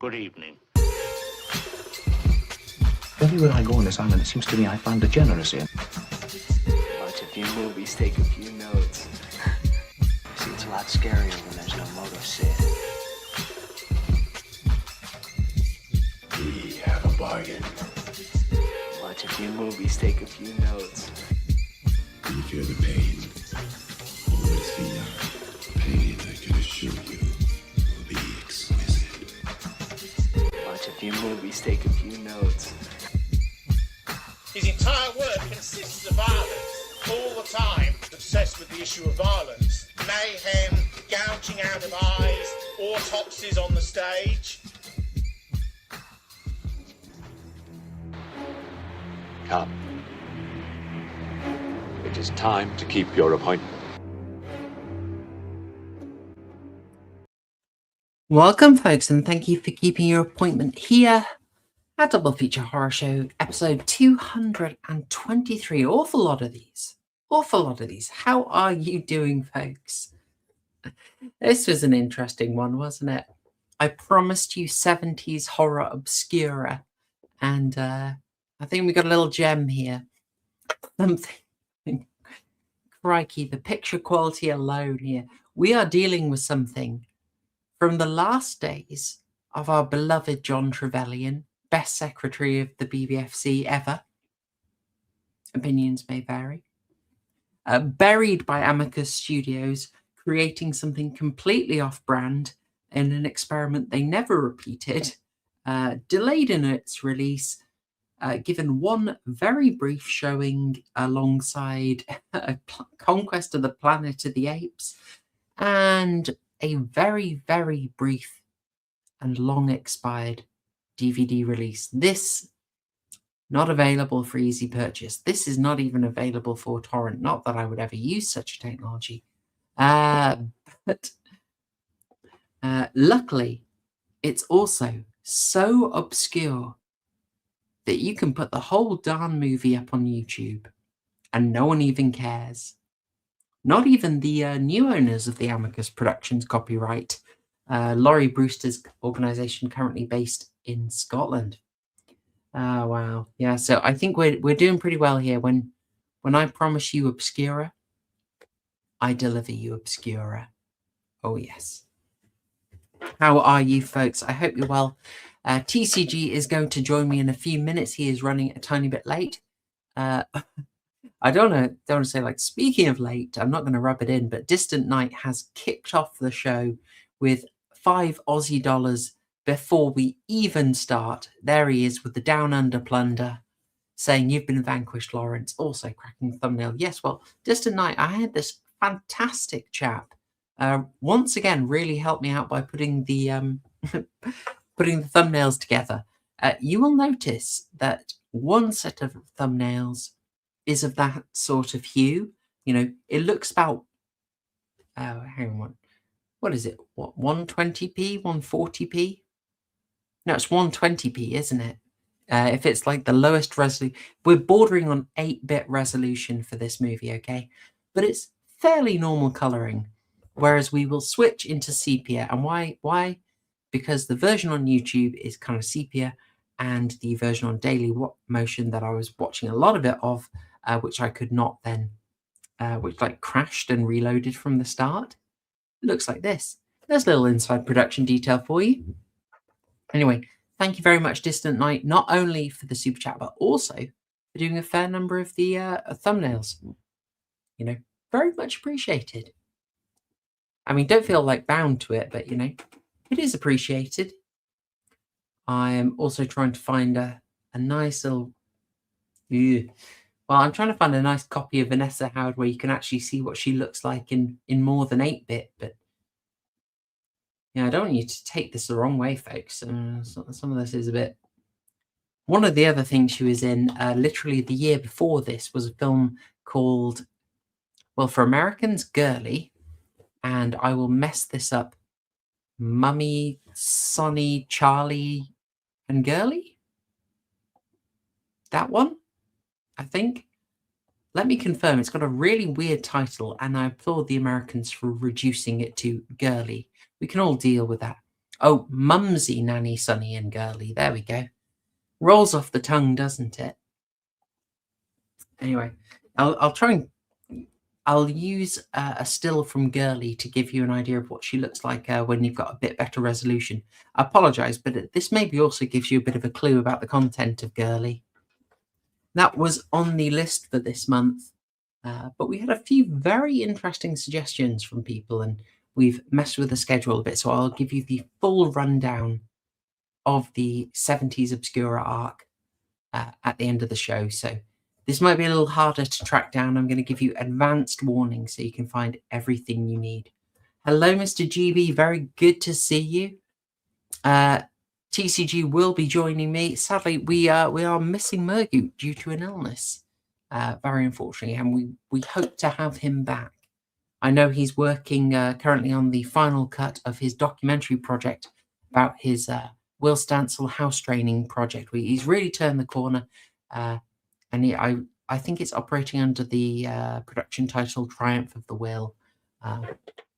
Good evening. Everywhere I go on this island, it seems to me I find degeneracy. Watch a few movies, take a few notes. See, it's a lot scarier when there's no motive, Sid. We have a bargain. Watch a few movies, take a few notes. Do you feel the pain? Oh, it's the pain I can assure you will be exquisite. Watch a few movies, take a few notes. His entire work consists of violence, all the time, obsessed with the issue of violence. Mayhem, gouging out of eyes, autopsies on the stage. Come. It is time to keep your appointment. Welcome, folks, and thank you for keeping your appointment here at Double Feature Horror Show, episode 223. Awful lot of these. How are you doing, folks? This was an interesting one, wasn't it? I promised you 70s horror obscura, and I think we got a little gem here. Something. Crikey, the picture quality alone here. We are dealing with something from the last days of our beloved John Trevelyan, best secretary of the BBFC ever. Opinions may vary. Buried by Amicus Studios, creating something completely off-brand in an experiment they never repeated, delayed in its release, given one very brief showing alongside Conquest of the Planet of the Apes, and a very, very brief and long expired DVD release. This not available for easy purchase. This is not even available for torrent. Not that I would ever use such technology. But luckily, it's also so obscure that you can put the whole darn movie up on YouTube and no one even cares. Not even the new owners of the Amicus Productions copyright, Laurie Brewster's organisation, currently based in Scotland. Oh, wow. Yeah, so I think we're doing pretty well here. When I promise you obscura, I deliver you obscura. Oh, yes. How are you, folks? I hope you're well. TCG is going to join me in a few minutes. He is running a tiny bit late. I don't want to say, like, speaking of late, I'm not going to rub it in, but Distant Night has kicked off the show with $5 Aussie before we even start. There he is with the Down Under plunder, saying, "You've been vanquished, Lawrence." Also cracking the thumbnail. Yes, well, Distant Night, I had this fantastic chap. Once again, really helped me out by putting the putting the thumbnails together. You will notice that one set of thumbnails is of that sort of hue. You know, it looks about, hang on, what is it? What, 120p, 140p? No, it's 120p, isn't it? If it's like the lowest resolution, we're bordering on 8-bit resolution for this movie, okay? But it's fairly normal coloring, whereas we will switch into sepia. And why? Because the version on YouTube is kind of sepia, and the version on Daily Motion that I was watching a lot of it of, which I could not then, which like crashed and reloaded from the start, looks like this. There's a little inside production detail for you. Anyway, thank you very much, Distant Night, not only for the super chat, but also for doing a fair number of the thumbnails. You know, very much appreciated. I mean, don't feel like bound to it, but, you know, it is appreciated. I am also trying to find a nice little... Well, I'm trying to find a nice copy of Vanessa Howard where you can actually see what she looks like in more than 8-bit, but yeah, I don't want you to take this the wrong way, folks. Some of this is a bit... One of the other things she was in, literally the year before this, was a film called, well, for Americans, Girly, and I will mess this up, Mummy, Sonny, Charlie, and Girly? That one, I think. Let me confirm. It's got a really weird title, and I applaud the Americans for reducing it to Girly. We can all deal with that. Oh, mumsy, nanny, sunny, and girly. There we go. Rolls off the tongue, doesn't it? Anyway, I'll try and I'll use a still from Girly to give you an idea of what she looks like when you've got a bit better resolution. I apologise, but this maybe also gives you a bit of a clue about the content of Girly. That was on the list for this month, but we had a few very interesting suggestions from people, and we've messed with the schedule a bit, so I'll give you the full rundown of the 70s Obscura arc at the end of the show. So this might be a little harder to track down. I'm going to give you advanced warning so you can find everything you need. Hello, Mr. GB. Very good to see you. TCG will be joining me. Sadly, we are missing Murgoot due to an illness, very unfortunately, and we hope to have him back. I know he's working currently on the final cut of his documentary project about his Will Stansel house training project. He's really turned the corner, and I think it's operating under the production title Triumph of the Will.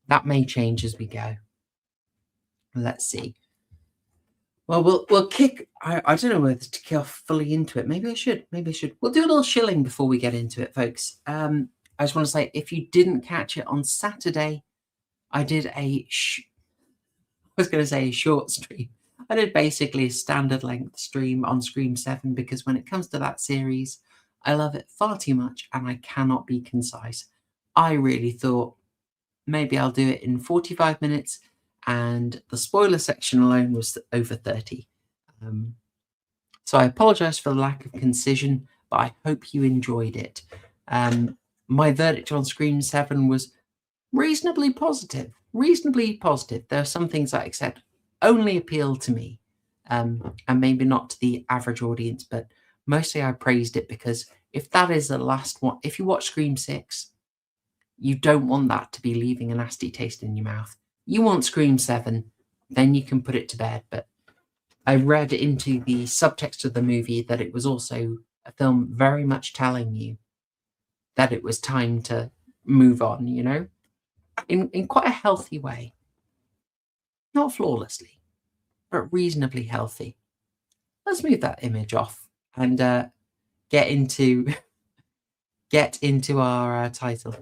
That may change as we go. Let's see. Well, we'll kick. I don't know whether to kick off fully into it. Maybe I should. We'll do a little shilling before we get into it, folks. I just want to say, if you didn't catch it on Saturday, I did a short stream. I did basically a standard length stream on Scream 7 because when it comes to that series, I love it far too much and I cannot be concise. I really thought maybe I'll do it in 45 minutes, and the spoiler section alone was over 30. So I apologise for the lack of concision, but I hope you enjoyed it. My verdict on Scream 7 was reasonably positive. There are some things I accept only appeal to me, and maybe not to the average audience, but mostly I praised it because if that is the last one, if you watch Scream 6, you don't want that to be leaving a nasty taste in your mouth. You want Scream 7, then you can put it to bed. But I read into the subtext of the movie that it was also a film very much telling you that it was time to move on, you know, in quite a healthy way. Not flawlessly, but reasonably healthy. Let's move that image off and get into our title.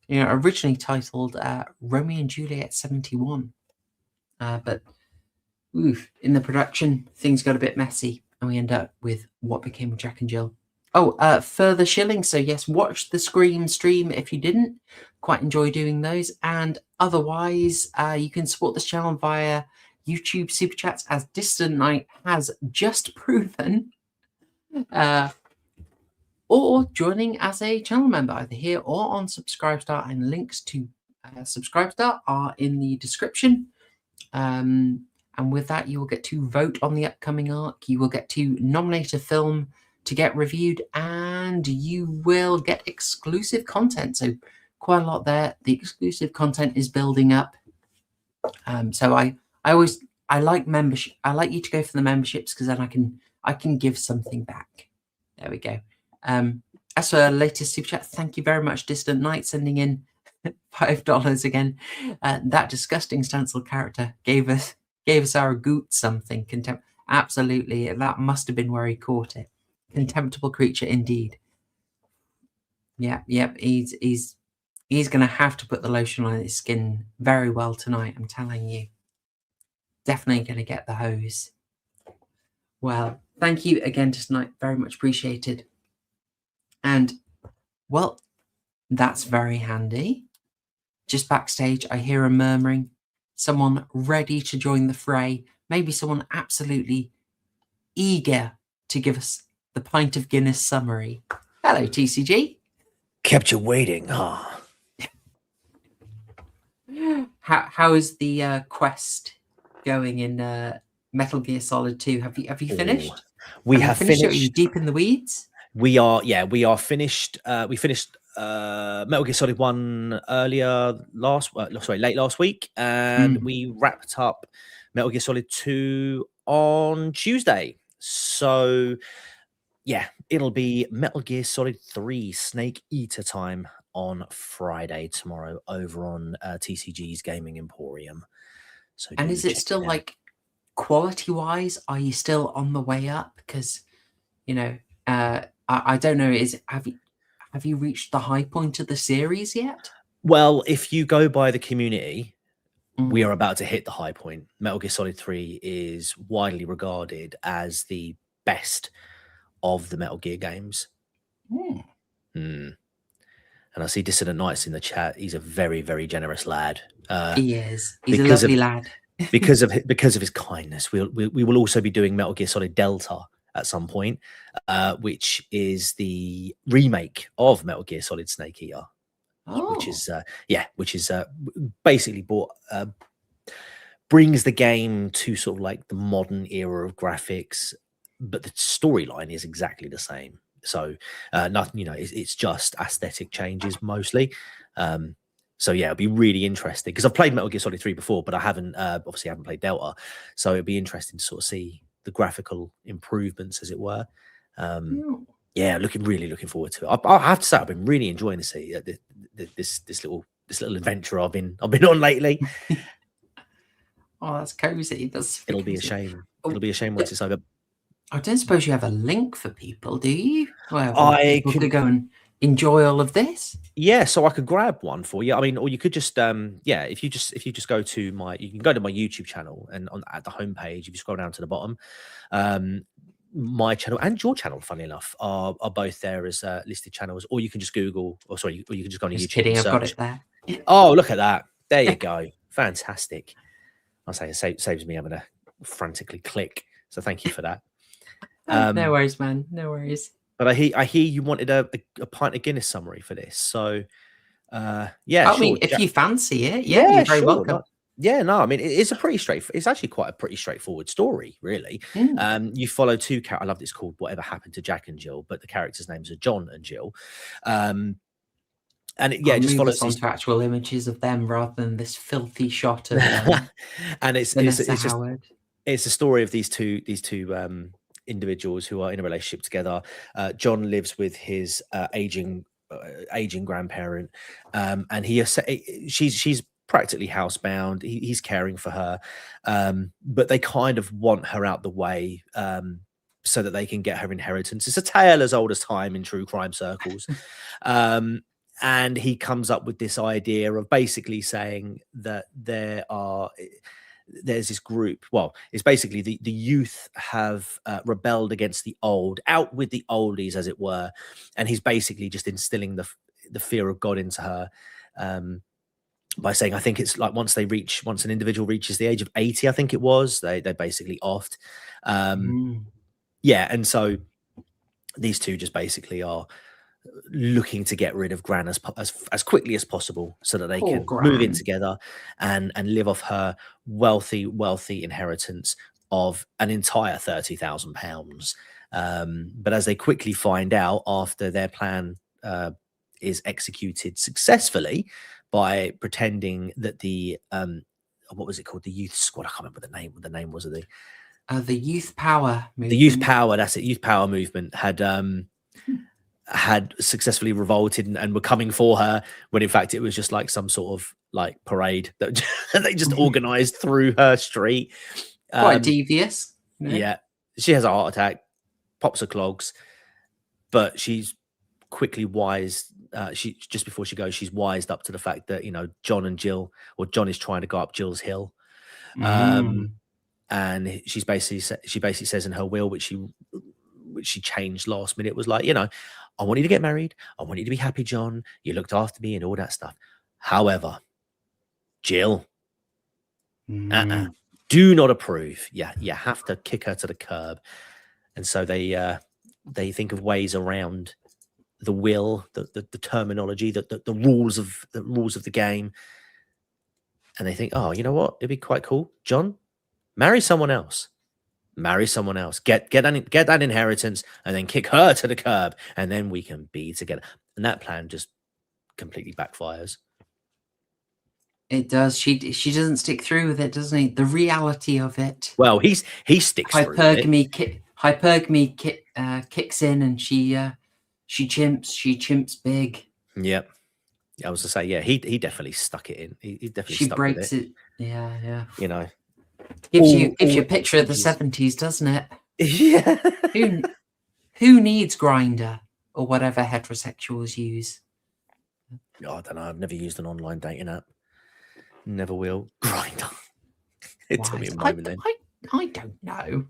You know, originally titled Romeo and Juliet 71, but in the production things got a bit messy, and we end up with What Became of Jack and Jill. Further shilling. So yes, watch the Scream stream if you didn't. Quite enjoy doing those, and otherwise you can support this channel via YouTube super chats, as Distant Night has just proven, or joining as a channel member either here or on Subscribestar, and links to Subscribestar are in the description. And with that, you will get to vote on the upcoming arc, you will get to nominate a film to get reviewed, and you will get exclusive content. So quite a lot there. The exclusive content is building up. So I like membership. I like you to go for the memberships because then I can give something back. There we go. As for our latest super chat, thank you very much, Distant Night, sending in $5 again. That disgusting Stansel character gave us our goot something. Contempt. Absolutely, that must have been where he caught it. Contemptible creature indeed. Yep. He's going to have to put the lotion on his skin very well tonight, I'm telling you. Definitely going to get the hose. Well, thank you again tonight. Very much appreciated. And, well, that's very handy. Just backstage, I hear a murmuring. Someone ready to join the fray. Maybe someone absolutely eager to give us the pint of Guinness summary. Hello, TCG. Kept you waiting, huh? How is the quest going in Metal Gear Solid 2? Have you finished? We have finished. Are you deep in the weeds? We are finished. We finished Metal Gear Solid 1 late last week, and we wrapped up Metal Gear Solid 2 on Tuesday. So yeah, it'll be Metal Gear Solid 3 Snake Eater time on Friday tomorrow over on TCG's Gaming Emporium. So and is it still like quality-wise, are you still on the way up? Because, I don't know. Have you reached the high point of the series yet? Well, if you go by the community, we Mm. are about to hit the high point. Metal Gear Solid 3 is widely regarded as the best of the Metal Gear games. Mm. And I see Dissident Knights in the chat. He's a very, very generous lad. He is. He's a lovely lad. because of his kindness. We will also be doing Metal Gear Solid Delta at some point, which is the remake of Metal Gear Solid Snake Eater. Which is basically brings the game to sort of like the modern era of graphics, but the storyline is exactly the same. So nothing, it's just aesthetic changes mostly. So yeah, it'll be really interesting because I've played Metal Gear Solid 3 before, but I haven't obviously haven't played Delta. So it'd be interesting to sort of see the graphical improvements, as it were. Yeah, really looking forward to it. I have to say, I've been really enjoying this little adventure I've been on lately. Oh, that's cozy. It'll be a shame. It'll be a shame once it's over. I don't suppose you have a link for people, do you? Well, I people could go and enjoy all of this. Yeah, so I could grab one for you. I mean, or you could just if you just go to my YouTube channel, and at the homepage, if you scroll down to the bottom, my channel and your channel, funny enough, are both there as listed channels. Or you can just Google, or you can just go on YouTube. Kidding, I've got it there. Oh, look at that! There you go, fantastic. I'll say it saves me having to frantically click. So thank you for that. No worries, man. No worries. But I hear you wanted a pint of Guinness summary for this. So I mean, if you fancy it, you're very welcome. I mean, it's actually quite a pretty straightforward story, really. You follow two characters. I love this, called Whatever Happened to Jack and Jill, but the characters' names are John and Jill. And it just follows onto actual images of them rather than this filthy shot of and it's a story of these two individuals who are in a relationship together. John lives with his aging grandparent, and she's practically housebound. He's caring for her, but they kind of want her out the way so that they can get her inheritance. It's a tale as old as time in true crime circles. And he comes up with this idea of basically saying that there's this group. Well, it's basically the youth have rebelled against the old, out with the oldies, as it were. And he's basically just instilling the fear of God into her by saying, I think it's like once an individual reaches the age of 80, I think it was, they're basically offed. Yeah, and so these two just basically are looking to get rid of Gran as quickly as possible so that they can move in together and live off her wealthy inheritance of an entire £30,000. But as they quickly find out after their plan is executed successfully by pretending that the what was it called, the youth squad, I can't remember the name was of the youth power movement. The youth power, that's it, youth power movement had successfully revolted and were coming for her, when in fact it was just like some sort of like parade that they just organized through her street. Quite devious. Yeah, she has a heart attack, pops her clogs, but she's quickly wise. Just before she goes, she's wised up to the fact that John is trying to go up Jill's hill, and she basically says in her will, which she changed last minute, was like, I want you to get married. I want you to be happy, John. You looked after me and all that stuff. However, Jill, do not approve. Yeah, you have to kick her to the curb. And so they think of ways around the will, the terminology, the rules of the game. And they think, oh, you know what? It'd be quite cool. John, marry someone else. Get that inheritance, and then kick her to the curb, and then we can be together. And that plan just completely backfires. It does. She doesn't stick through with it, doesn't he? The reality of it. Well, he sticks through with it. Hypergamy kicks in, and she chimps big. Yep. I was to say, yeah, he definitely stuck it in. He definitely stuck breaks with it. Yeah. Gives you a picture of the 70s, doesn't it? Yeah. Who needs Grindr or whatever heterosexuals use? Oh, I don't know. I've never used an online dating app. Never will. Grindr. It took me a moment then. I don't know.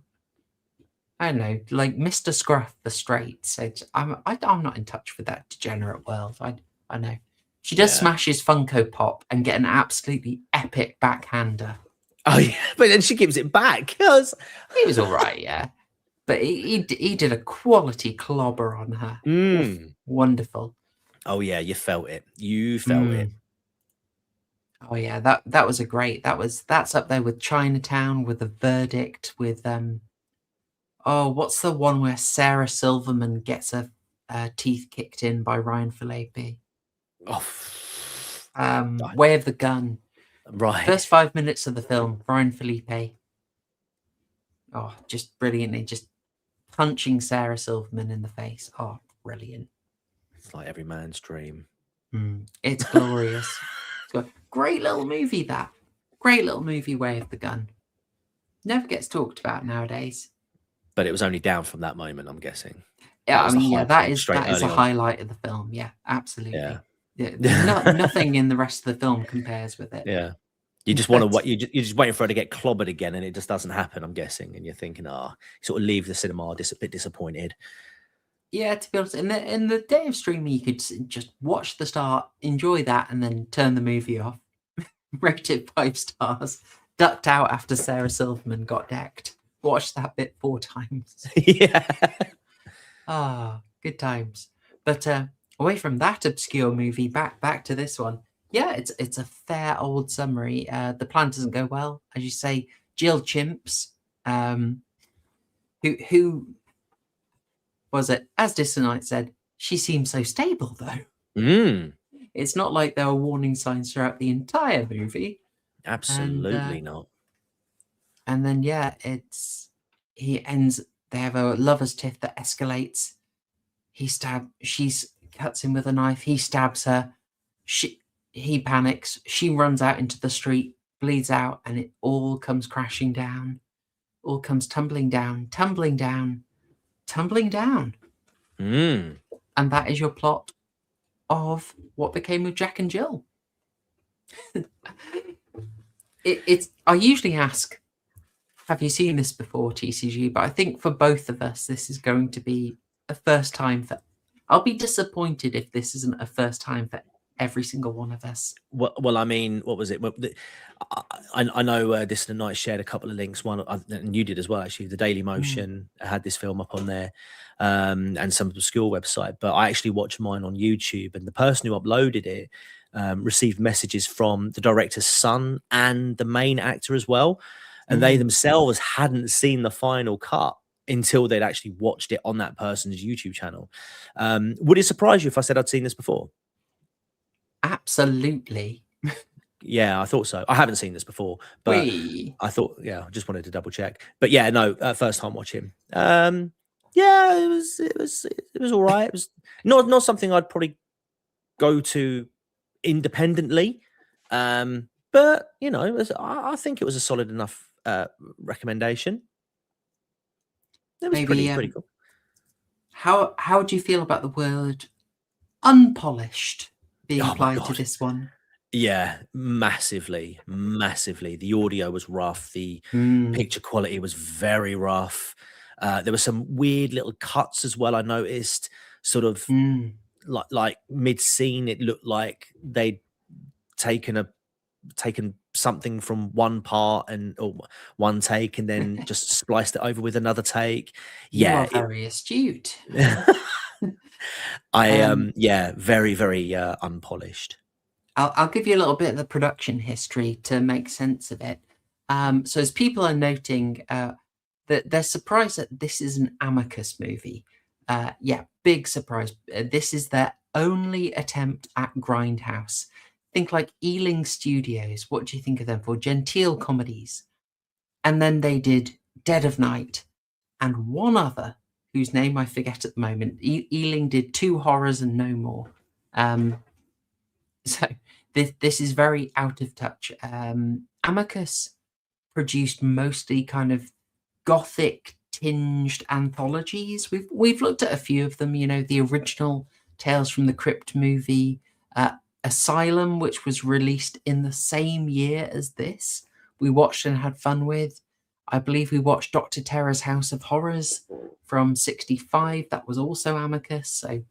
I don't know. Like Mr. Scruff, the straight, said, I'm not in touch with that degenerate world. I know. She does smash his Funko Pop and get an absolutely epic backhander. Oh yeah, but then she gives it back. He was all right, yeah. But he did a quality clobber on her. Wonderful. Oh yeah, you felt it. You felt it. Oh yeah, that was a great. That's up there with Chinatown, with The Verdict, with what's the one where Sarah Silverman gets her teeth kicked in by Ryan Phillippe? Way of the Gun. Right. First 5 minutes of the film, Ryan Phillippe. Oh, just brilliantly, just punching Sarah Silverman in the face. Oh, brilliant. It's like every man's dream. It's glorious. It's got great little movie, that. Great little movie, Way of the Gun. Never gets talked about nowadays. But it was only down from that moment, I'm guessing. Yeah, I mean, that is a highlight of the film. Yeah, absolutely. Yeah. Nothing in the rest of the film compares with it. Yeah. You just want to you're just waiting for her to get clobbered again, and it just doesn't happen, I'm guessing. And you're thinking, you sort of leave the cinema a bit disappointed. Yeah, to be honest, in the day of streaming, you could just watch the start, enjoy that, and then turn the movie off. Rate it 5 stars. Ducked out after Sarah Silverman got decked. Watch that bit 4 times. Yeah. Good times. But away from that obscure movie, back to this one. Yeah, it's a fair old summary. The plan doesn't go well, as you say. Jill Chimps, who was it? As Dissonite said, she seems so stable though. It's not like there were warning signs throughout the entire movie. Absolutely not. And then they have a lover's tiff that escalates. She cuts him with a knife. He stabs her. He panics. She runs out into the street, bleeds out, and it all comes crashing down. All comes tumbling down. And that is your plot of what became of Jack and Jill. I usually ask, have you seen this before, TCG? But I think for both of us, this is going to be a first time for... I'll be disappointed if this isn't a first time for every single one of us. Well, I mean, what was it? Well, I know This and the Night shared a couple of links. One, and you did as well, actually. The Daily Motion had this film up on there, and some obscure website. But I actually watched mine on YouTube, and the person who uploaded it received messages from the director's son and the main actor as well, and they themselves hadn't seen the final cut until they'd actually watched it on that person's YouTube channel. Would it surprise you if I said I'd seen this before? Absolutely. Yeah, I thought so. I haven't seen this before, but I thought, I just wanted to double check. But yeah, no, first time watching. Yeah, it was all right. It was not something I'd probably go to independently, but you know, I think it was a solid enough recommendation. It was pretty cool. How do you feel about the word unpolished being applied to this one? Yeah, massively. The audio was rough. The picture quality was very rough. There were some weird little cuts as well. I noticed sort of like mid scene. It looked like they'd taken something from one part or one take and then just spliced it over with another take. Yeah, you are very astute. Very, very unpolished. I'll give you a little bit of the production history to make sense of it. So as people are noting that they're surprised that this is an Amicus movie. Big surprise. This is their only attempt at Grindhouse. Think like Ealing Studios. What do you think of them for? Genteel comedies. And then they did Dead of Night and one other whose name I forget at the moment. Ealing did 2 horrors and no more. So this is very out of touch. Amicus produced mostly kind of gothic tinged anthologies. We've looked at a few of them, the original Tales from the Crypt movie, Asylum, which was released in the same year as this, we watched and had fun with. I believe we watched Dr. Terror's House of Horrors from 1965. That was also Amicus. So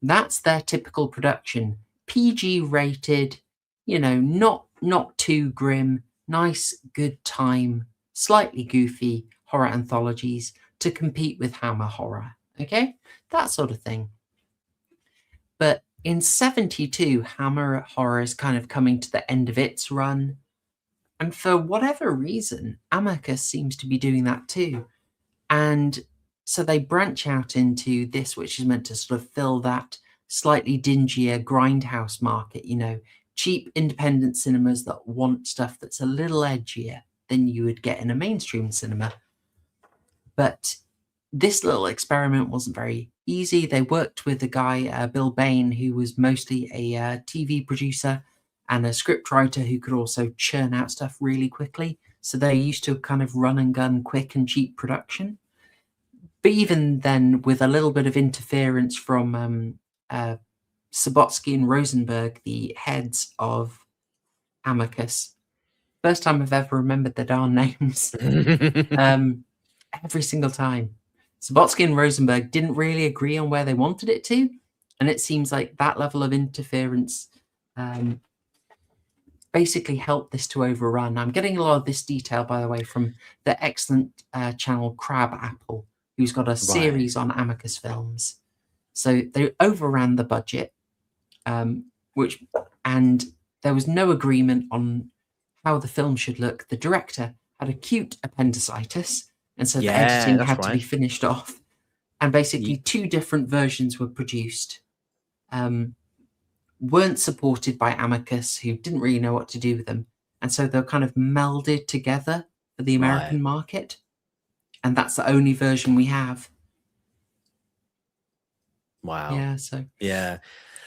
that's their typical production. PG rated, not too grim, nice, good time, slightly goofy horror anthologies to compete with Hammer Horror. Okay? That sort of thing. But in 1972, Hammer Horror is kind of coming to the end of its run. And for whatever reason, Amicus seems to be doing that too. And so they branch out into this, which is meant to sort of fill that slightly dingier grindhouse market, cheap independent cinemas that want stuff that's a little edgier than you would get in a mainstream cinema. But this little experiment wasn't very easy. They worked with a guy, Bill Bain, who was mostly a TV producer and a scriptwriter who could also churn out stuff really quickly. So they're used to kind of run and gun, quick and cheap production. But even then, with a little bit of interference from Subotsky and Rosenberg, the heads of Amicus, first time I've ever remembered their darn names, every single time. Subotsky and Rosenberg didn't really agree on where they wanted it to, and it seems like that level of interference basically helped this to overrun. I'm getting a lot of this detail, by the way, from the excellent channel Crab Apple, who's got a series on Amicus films. So they overran the budget, and there was no agreement on how the film should look. The director had acute appendicitis, and so the editing had to be finished off. And basically, two different versions were produced. Weren't supported by Amicus, who didn't really know what to do with them. And so they're kind of melded together for the American market. And that's the only version we have. Wow. Yeah, so... Yeah.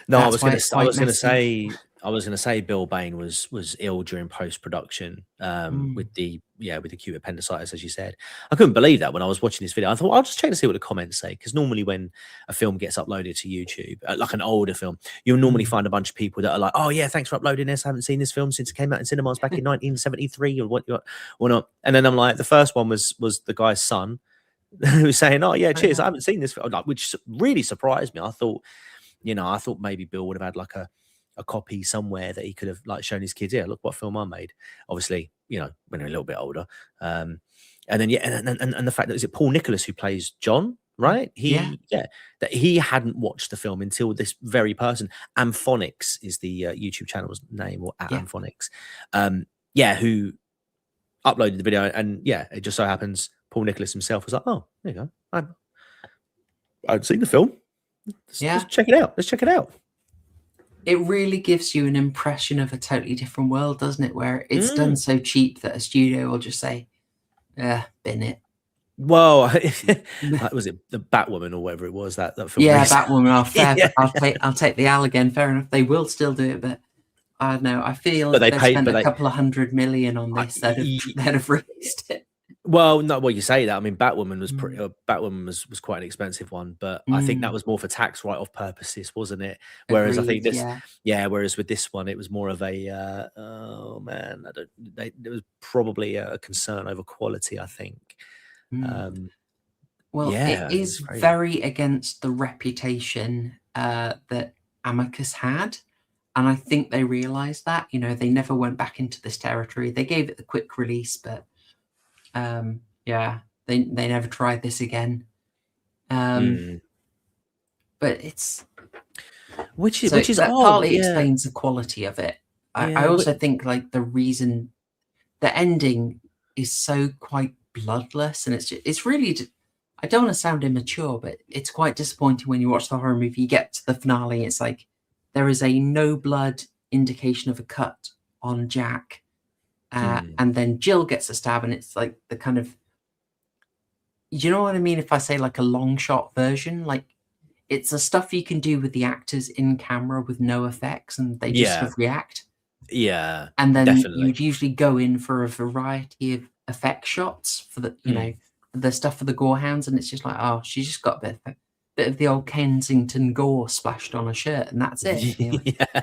No, I was going to say Bill Bain was ill during post-production with the acute appendicitis, as you said. I couldn't believe that when I was watching this video. I thought, I'll just check to see what the comments say, because normally when a film gets uploaded to YouTube, like an older film, you'll normally find a bunch of people that are like, oh yeah, thanks for uploading this. I haven't seen this film since it came out in cinemas back in 1973 or not. And then I'm like, the first one was the guy's son who was saying, oh yeah, cheers, I haven't seen this film, which really surprised me. I thought maybe Bill would have had like a copy somewhere that he could have like shown his kids. Yeah, look what film I made. Obviously, when they're a little bit older. And then and the fact that is it Paul Nicholas who plays John, right? That he hadn't watched the film until this very person. Amphonics is the YouTube channel's name, or Amphonics. Who uploaded the video, and it just so happens Paul Nicholas himself was like, oh, there you go. I've seen the film. Let's check it out. Let's check it out. It really gives you an impression of a totally different world, doesn't it? Where it's done so cheap that a studio will just say, bin it. Well, was it the Batwoman or whatever it was that film? Yeah, Batwoman. I'll take the L again. Fair enough. They will still do it, but I don't know. I feel they've spent a couple of $100 million on this. They'd have released it. Well, no, well, you say that. I mean, Batwoman was Batwoman was quite an expensive one, but I think that was more for tax write-off purposes, wasn't it? Whereas I think this, whereas with this one, it was more of a, there was probably a concern over quality, I think. It is very against the reputation that Amicus had. And I think they realized that, they never went back into this territory. They gave it the quick release, but they never tried this again. But it's which is partly explains the quality of it. I also think like the reason the ending is so quite bloodless, and it's really, I don't want to sound immature, but it's quite disappointing when you watch the horror movie. You get to the finale, it's like there is a no blood indication of a cut on Jack. And then Jill gets a stab, and it's like the kind of, you know what I mean? If I say like a long shot version, like it's the stuff you can do with the actors in camera with no effects, and they just sort of react. Yeah, And then definitely. you'd usually go in for a variety of effect shots for the, you know, the stuff for the gorehounds, and it's just like, oh, she's just got a bit of the old Kensington gore splashed on her shirt, and that's it. And you're like, Yeah.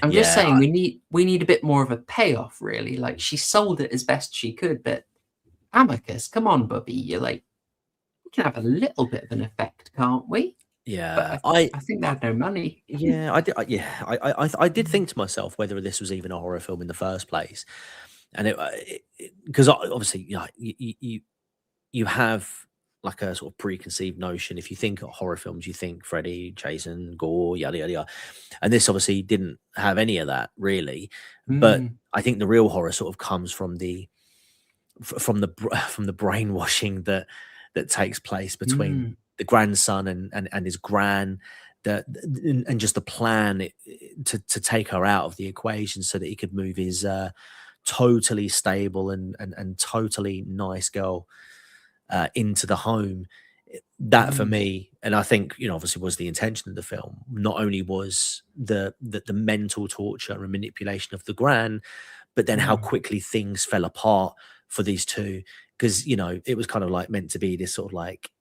I'm just Yeah, saying we need a bit more of a payoff, really. Like, she sold it as best she could, but Amicus, come on, Bubby, you're like, we can have a little bit of an effect, can't we? yeah. But I think they had no money. Yeah, I did. I did think to myself whether this was even a horror film in the first place, and it because obviously, you know, you have like a sort of preconceived notion. If you think of horror films, you think Freddy, Jason, gore, yada yada yada, and this obviously didn't have any of that really. But I think the real horror sort of comes from from the brainwashing that takes place between the grandson and his gran, that and just the plan to take her out of the equation so that he could move his totally stable and totally nice girl into the home. That for me, and I think, you know, obviously was the intention of the film. Not only was the mental torture and manipulation of the gran, but then how quickly things fell apart for these two, because, you know, it was kind of like meant to be this sort of like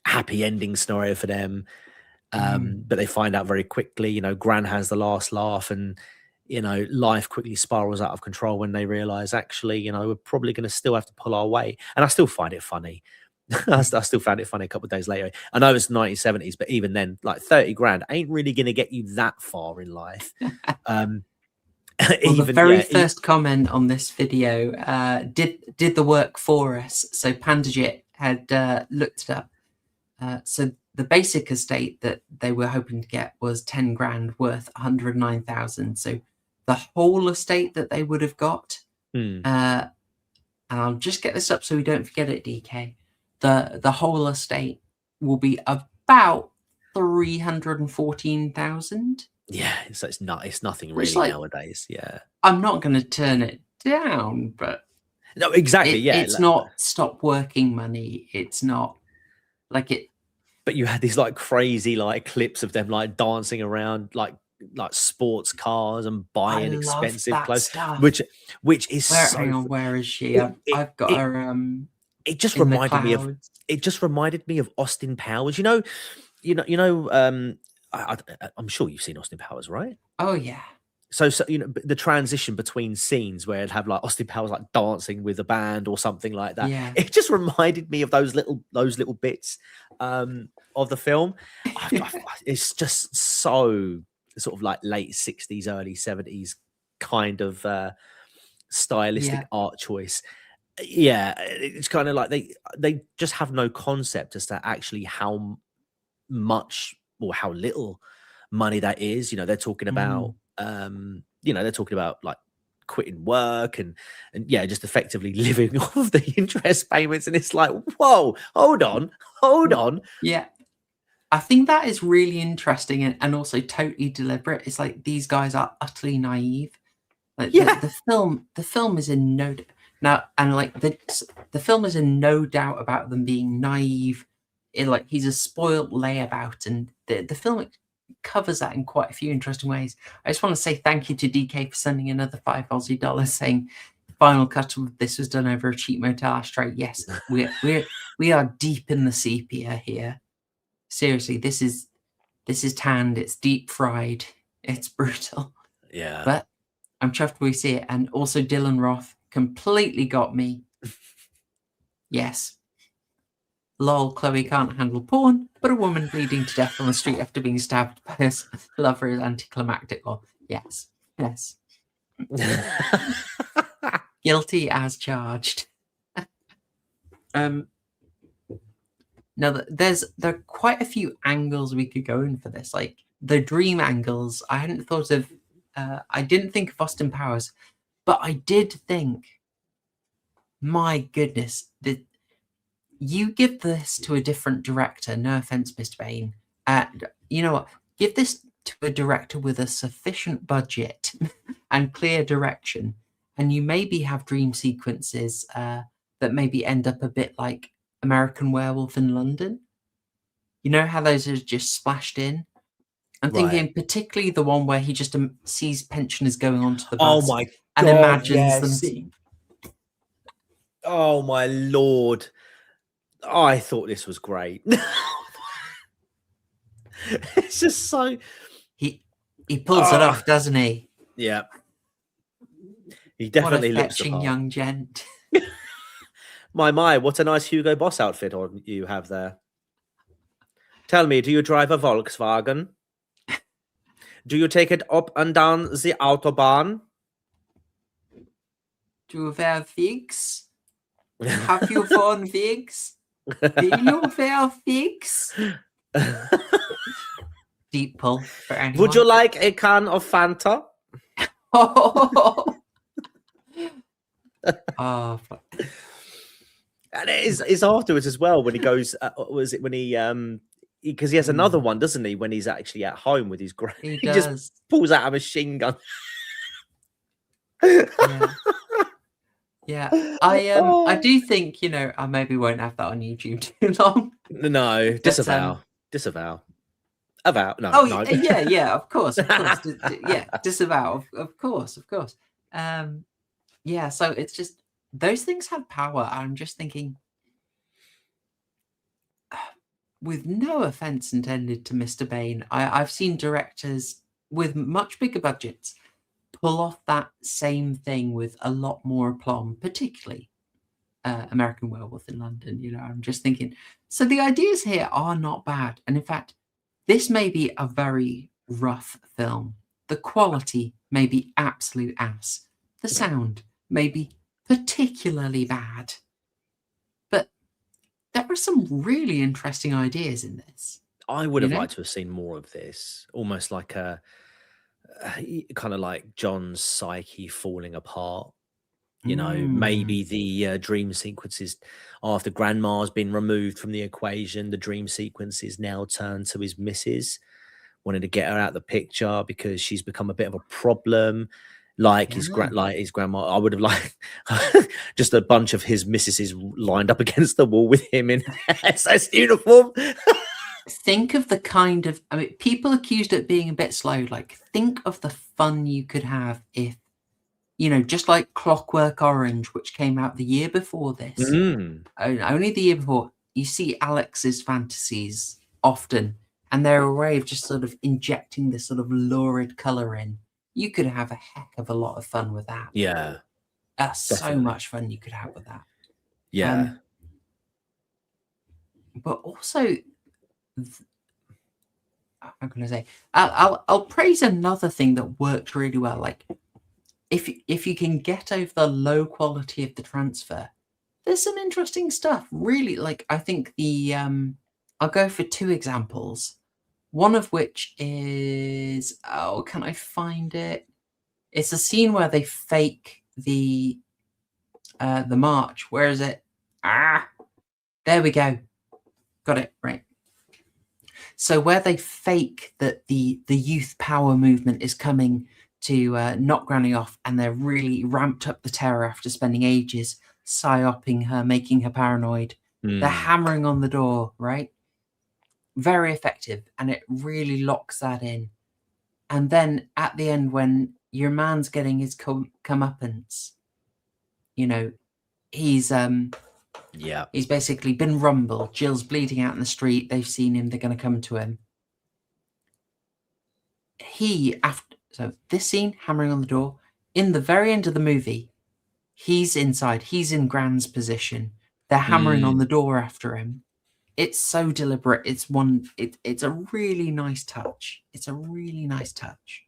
happy ending scenario for them. But they find out very quickly, you know, Gran has the last laugh, and, you know, life quickly spirals out of control when they realize, actually, you know, we're probably going to still have to pull our weight. And I still find it funny. I still found it funny a couple of days later. I know it's 1970s, but even then, like 30 grand ain't really going to get you that far in life. Well, the very first comment on this video did the work for us. So Pandajit had looked it up. So the basic estate that they were hoping to get was 10 grand worth 109,000. So the whole estate that they would have got, and I'll just get this up so we don't forget it, DK. The whole estate will be about 314,000. Yeah, so it's nothing really like, nowadays. Yeah, I'm not going to turn it down, but no, exactly. Yeah, it's not stop working money. It's not like it. But you had these like crazy like clips of them like dancing around like sports cars and buying expensive clothes, stuff. which is hang on, where is she? I've got her. It just reminded me of. It just reminded me of Austin Powers. I'm sure you've seen Austin Powers, right? Oh yeah. So you know the transition between scenes where it'd have like Austin Powers like dancing with a band or something like that. Yeah. It just reminded me of those little bits of the film. It's just so sort of like late 60s, early 70s kind of stylistic art choice. Yeah, it's kind of like they just have no concept as to actually how much or how little money that is. You know, they're talking about they're talking about like quitting work and just effectively living off of the interest payments, and it's like, whoa, hold on. Yeah, I think that is really interesting and also totally deliberate. It's like these guys are utterly naive. Like the film is in no now, and like the film is in no doubt about them being naive. Like he's a spoiled layabout, and the film covers that in quite a few interesting ways. I just want to say thank you to DK for sending another $5 Aussie saying final cut of this was done over a cheap motel ashtray. Yes, we are deep in the sepia here. Seriously, this is tanned, it's deep fried, it's brutal. Yeah. But I'm chuffed we see it. And also Dylan Roth completely got me. Yes. Lol, Chloe can't handle porn, but a woman bleeding to death on the street after being stabbed by a lover is anticlimactic. Lol. Yes. Guilty as charged. Now, there are quite a few angles we could go in for this. Like the dream angles, I hadn't thought of. I didn't think of Austin Powers, but I did think, my goodness, that you give this to a different director. No offense, Mr. Bain. You know what? Give this to a director with a sufficient budget and clear direction, and you maybe have dream sequences that maybe end up a bit like American Werewolf in London. You know how those are just splashed in? I'm thinking particularly the one where he just sees pensioners going onto the bus. Oh my and God, imagines them yes. being. Oh my Lord. I thought this was great. It's just so... He pulls it off, doesn't he? Yeah. He definitely what a looks the fetching part. young gent. My, what a nice Hugo Boss outfit on you have there. Tell me, do you drive a Volkswagen? Do you take it up and down the Autobahn? Do you wear wigs? Have you worn wigs? Do you wear wigs? Deep pull for anyone. Would you like a can of Fanta? Oh, And it's afterwards as well when he goes. Was it when he because he has another one, doesn't he? When he's actually at home with his he he does. just pulls out a machine gun. Yeah. I do think, I maybe won't have that on YouTube too long. No, disavow. Avow. No. Oh, no. yeah, of course. Yeah, disavow, of course. Yeah, so it's just, those things have power. I'm just thinking, with no offense intended to Mr. Bain, I've seen directors with much bigger budgets pull off that same thing with a lot more aplomb, particularly American Werewolf in London. I'm just thinking, so the ideas here are not bad. And in fact, this may be a very rough film. The quality may be absolute ass. The sound may be particularly bad. But there are some really interesting ideas in this. I would have liked to have seen more of this, almost like a kind of like John's psyche falling apart. Maybe the dream sequences after Grandma's been removed from the equation, the dream sequences now turn to his missus, wanted to get her out of the picture because she's become a bit of a problem. Like his grandma, I would have liked just a bunch of his missuses lined up against the wall with him in SS uniform. Think of the kind of, people accused it being a bit slow. Like, think of the fun you could have if, just like Clockwork Orange, which came out the year before this, only the year before, you see Alex's fantasies often, and they're a way of just sort of injecting this sort of lurid color in. You could have a heck of a lot of fun with that. Yeah. So much fun you could have with that. Yeah. But also, I'm going to say, I'll praise another thing that worked really well. Like, if you can get over the low quality of the transfer, there's some interesting stuff. Really, like, I think I'll go for two examples. One of which is, can I find it? It's a scene where they fake the march. Where is it? There we go. Got it, right. So where they fake that the youth power movement is coming to knock Granny off, and they're really ramped up the terror after spending ages psy-opping her, making her paranoid. They're hammering on the door, right? Very effective, and it really locks that in. And then at the end, when your man's getting his comeuppance, he's basically been rumbled. Jill's bleeding out in the street. They've seen him. They're going to come to him. So this scene, hammering on the door, in the very end of the movie, he's inside. He's in Gran's position. They're hammering on the door after him. It's so deliberate. It's a really nice touch. It's a really nice touch.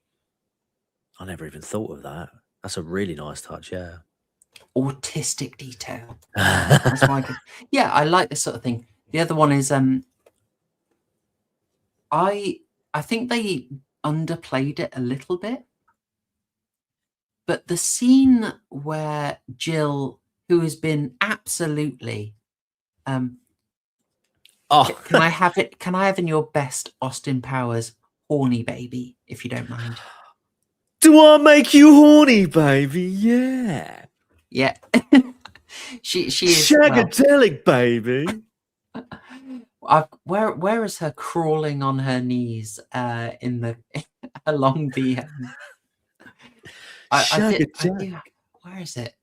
I never even thought of that. That's a really nice touch, yeah. Autistic detail. That's why I like this sort of thing. The other one is I think they underplayed it a little bit. But the scene where Jill, who has been absolutely can I have it? Can I have in your best Austin Powers horny baby, if you don't mind? Do I make you horny, baby? Yeah. Yeah. she is Shagadelic, baby. Where is her crawling on her knees in the along the where is it?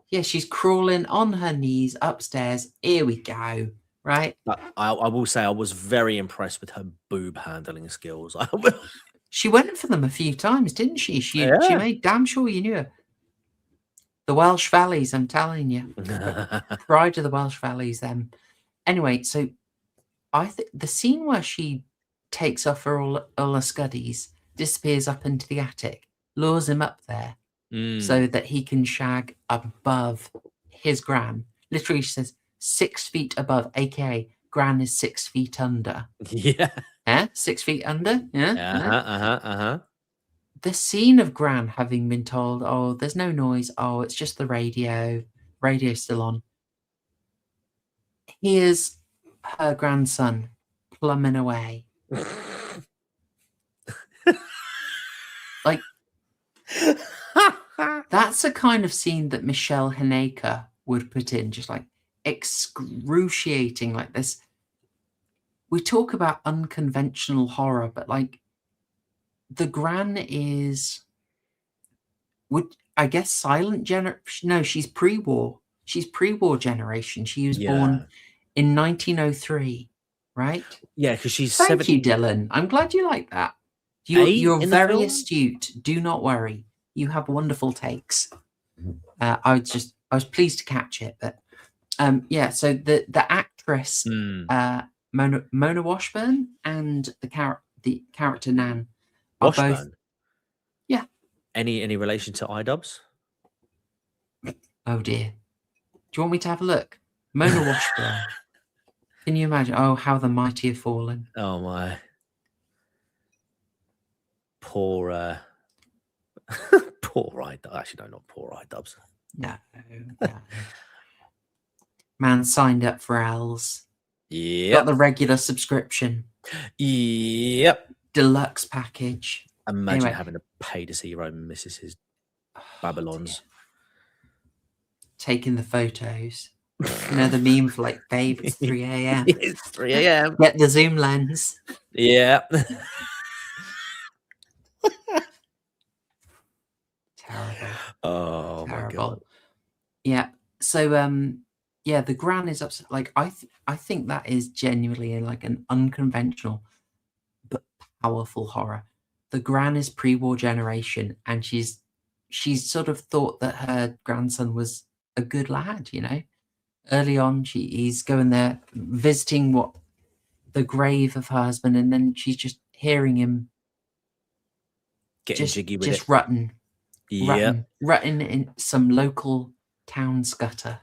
Yeah, she's crawling on her knees upstairs. Here we go. Right. I will say I was very impressed with her boob handling skills. She went for them a few times, didn't she? She made damn sure you knew her. The Welsh Valleys, I'm telling you. Pride of the Welsh Valleys, them. Anyway, so I think the scene where she takes off all her scuddies, disappears up into the attic, lures him up there so that he can shag above his gran. Literally, she says 6 feet above, aka gran is 6 feet under. Yeah. 6 feet under. Yeah. The scene of gran having been told, oh, there's no noise. Oh, it's just the radio. Radio's still on. Here's her grandson plumbing away. Like, that's a kind of scene that Michelle Haneke would put in, just like excruciating, like this. We talk about unconventional horror, but like the gran is, I guess, silent generation. No, she's pre-war. She's pre-war generation. She was born in 1903, right? Yeah, because she's Thank you, Dylan. I'm glad you like that. You're very astute. Do not worry. You have wonderful takes. I was pleased to catch it, but so the actress Mona Washburn and the character Nan are both. Yeah. Any relation to iDubbbz? Oh dear. Do you want me to have a look? Mona Washburn. Can you imagine? Oh, how the mighty have fallen. Oh my. Poor poor iDubbbz. Actually, no, not poor iDubbbz. No. Man signed up for L's. Yeah. Got the regular subscription. Yep. Deluxe package. Imagine having to pay to see your own missus's Babylons. Dear. Taking the photos. You know the meme for like, babe, it's 3 a.m. It's 3 a.m. Get the zoom lens. Yeah. Terrible. Oh Terrible. my god. Yeah. So the gran is upset. Like I think that is genuinely like an unconventional but powerful horror. The gran is pre-war generation, and she's sort of thought that her grandson was a good lad, you know. Early on, he's going there visiting the grave of her husband, and then she's just hearing him getting jiggy with just it. rutting in some local town gutter.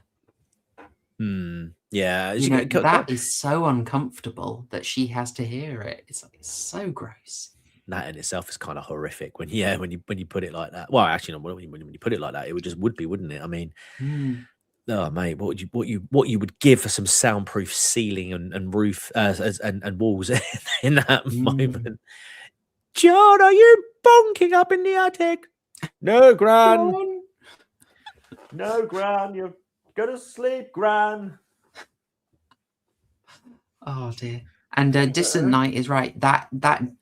Yeah, you know, that is so uncomfortable that she has to hear it. It's like, it's so gross. That in itself is kind of horrific when you put it like that. Well, actually, no, when you put it like that, it would be, wouldn't it? I mean, oh mate, what you would give for some soundproof ceiling and roof and walls in that moment. John, are you bonking up in the attic? No, Gran. John. No, Gran. You're go to sleep, Gran. Oh dear. And Distant Night is right. That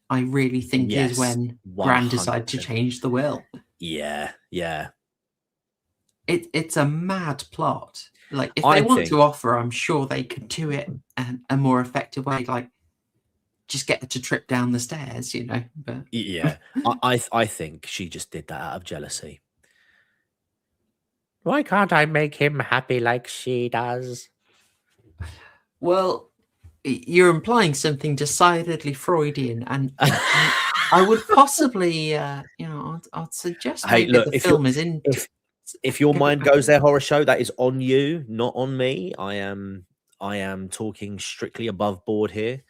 I really think is when Gran decided to change the will. Yeah. It's a mad plot. Like if they want to offer, I'm sure they could do it a more effective way. Like just get her to trip down the stairs, you know. But yeah, I think she just did that out of jealousy. Why can't I make him happy like she does? Well, you're implying something decidedly Freudian, and I would possibly, I'd suggest the film is in. If your mind goes there, horror show, that is on you, not on me. I am talking strictly above board here.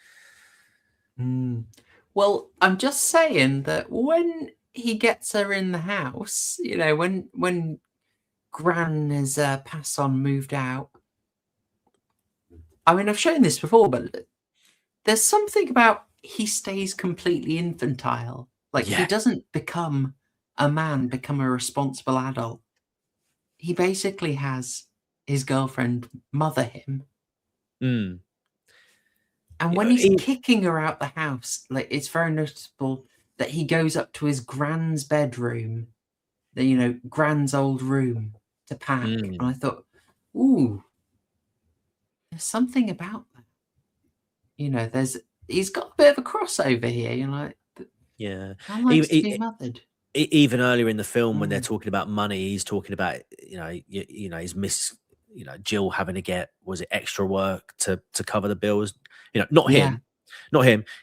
Well, I'm just saying that when he gets her in the house, you know, when Gran is passed on, moved out. I mean, I've shown this before, but there's something about he stays completely infantile. Like he doesn't become a man, become a responsible adult. He basically has his girlfriend mother him. And when he's kicking her out the house, like, it's very noticeable that he goes up to his Gran's bedroom, Gran's old room to pack. And I thought, ooh, there's something about that. He's got a bit of a crossover here, Yeah. I like to be mothered. Even earlier in the film, when they're talking about money, he's talking about, his Jill having to get, was it extra work to cover the bills? Not him.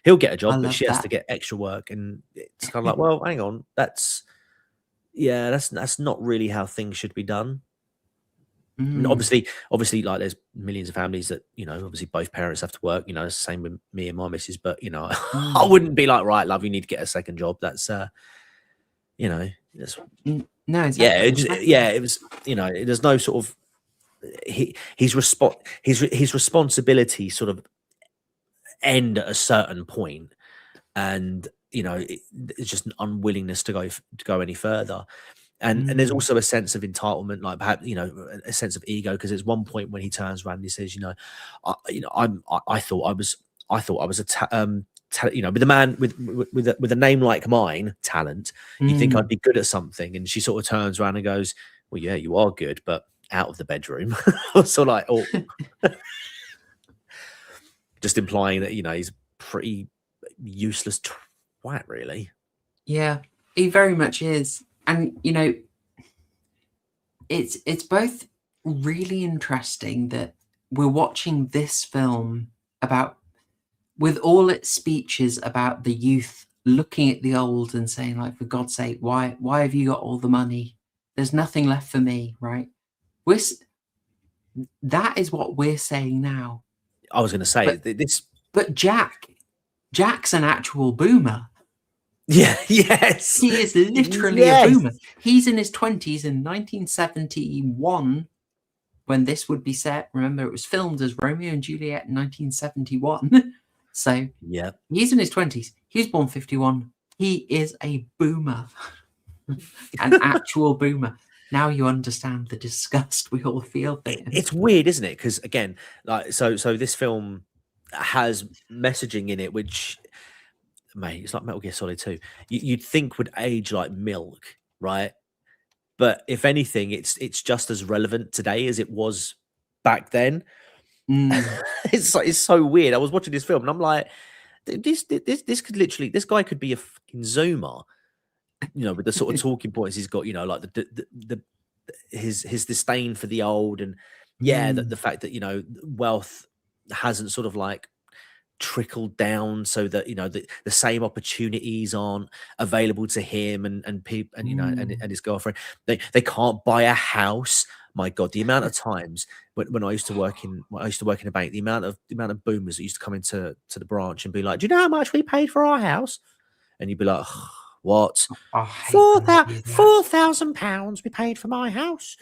He'll get a job, but she has to get extra work. And it's kind of like, well, hang on. That's not really how things should be done. And obviously, like, there's millions of families that, obviously both parents have to work, it's the same with me and my missus, but, I wouldn't be like, right, love, you need to get a second job. That's, that's, no, exactly. it was, there's no sort of, his responsibility sort of end at a certain point, and it's just an unwillingness to go any further. And there's also a sense of entitlement, like, perhaps, a sense of ego, because there's one point when he turns around and he says, I thought I was with a man with a name like mine, talent, you think I'd be good at something. And she sort of turns around and goes, well, yeah, you are good, but out of the bedroom. So, like, just implying that, he's pretty useless twat, really. Yeah, he very much is. And, it's both really interesting that we're watching this film with all its speeches about the youth looking at the old and saying, like, for God's sake, why have you got all the money? There's nothing left for me, right? That is what we're saying now. I was going to say this. But Jack's an actual boomer. Yeah, yes. He is literally a boomer. He's in his 20s in 1971 when this would be set. Remember, it was filmed as Romeo and Juliet in 1971. So yeah, he's in his 20s. He was born 51. He is a boomer. An actual boomer. Now you understand the disgust we all feel. It's weird, isn't it? Because, again, like, so this film has messaging in it which, mate, it's like Metal Gear Solid 2. You'd think would age like milk, right? But if anything, it's just as relevant today as it was back then. It's so weird. I was watching this film and I'm like, this guy could be a fucking Zoomer, with the sort of talking points he's got, like his disdain for the old, and the fact that wealth hasn't sort of like trickled down, so that the same opportunities aren't available to him and people and his girlfriend. They can't buy a house. My God, the amount of times when I used to work in a bank, the amount of boomers that used to come into the branch and be like, "Do you know how much we paid for our house?" And you'd be like, "What? £4,000 we paid for my house."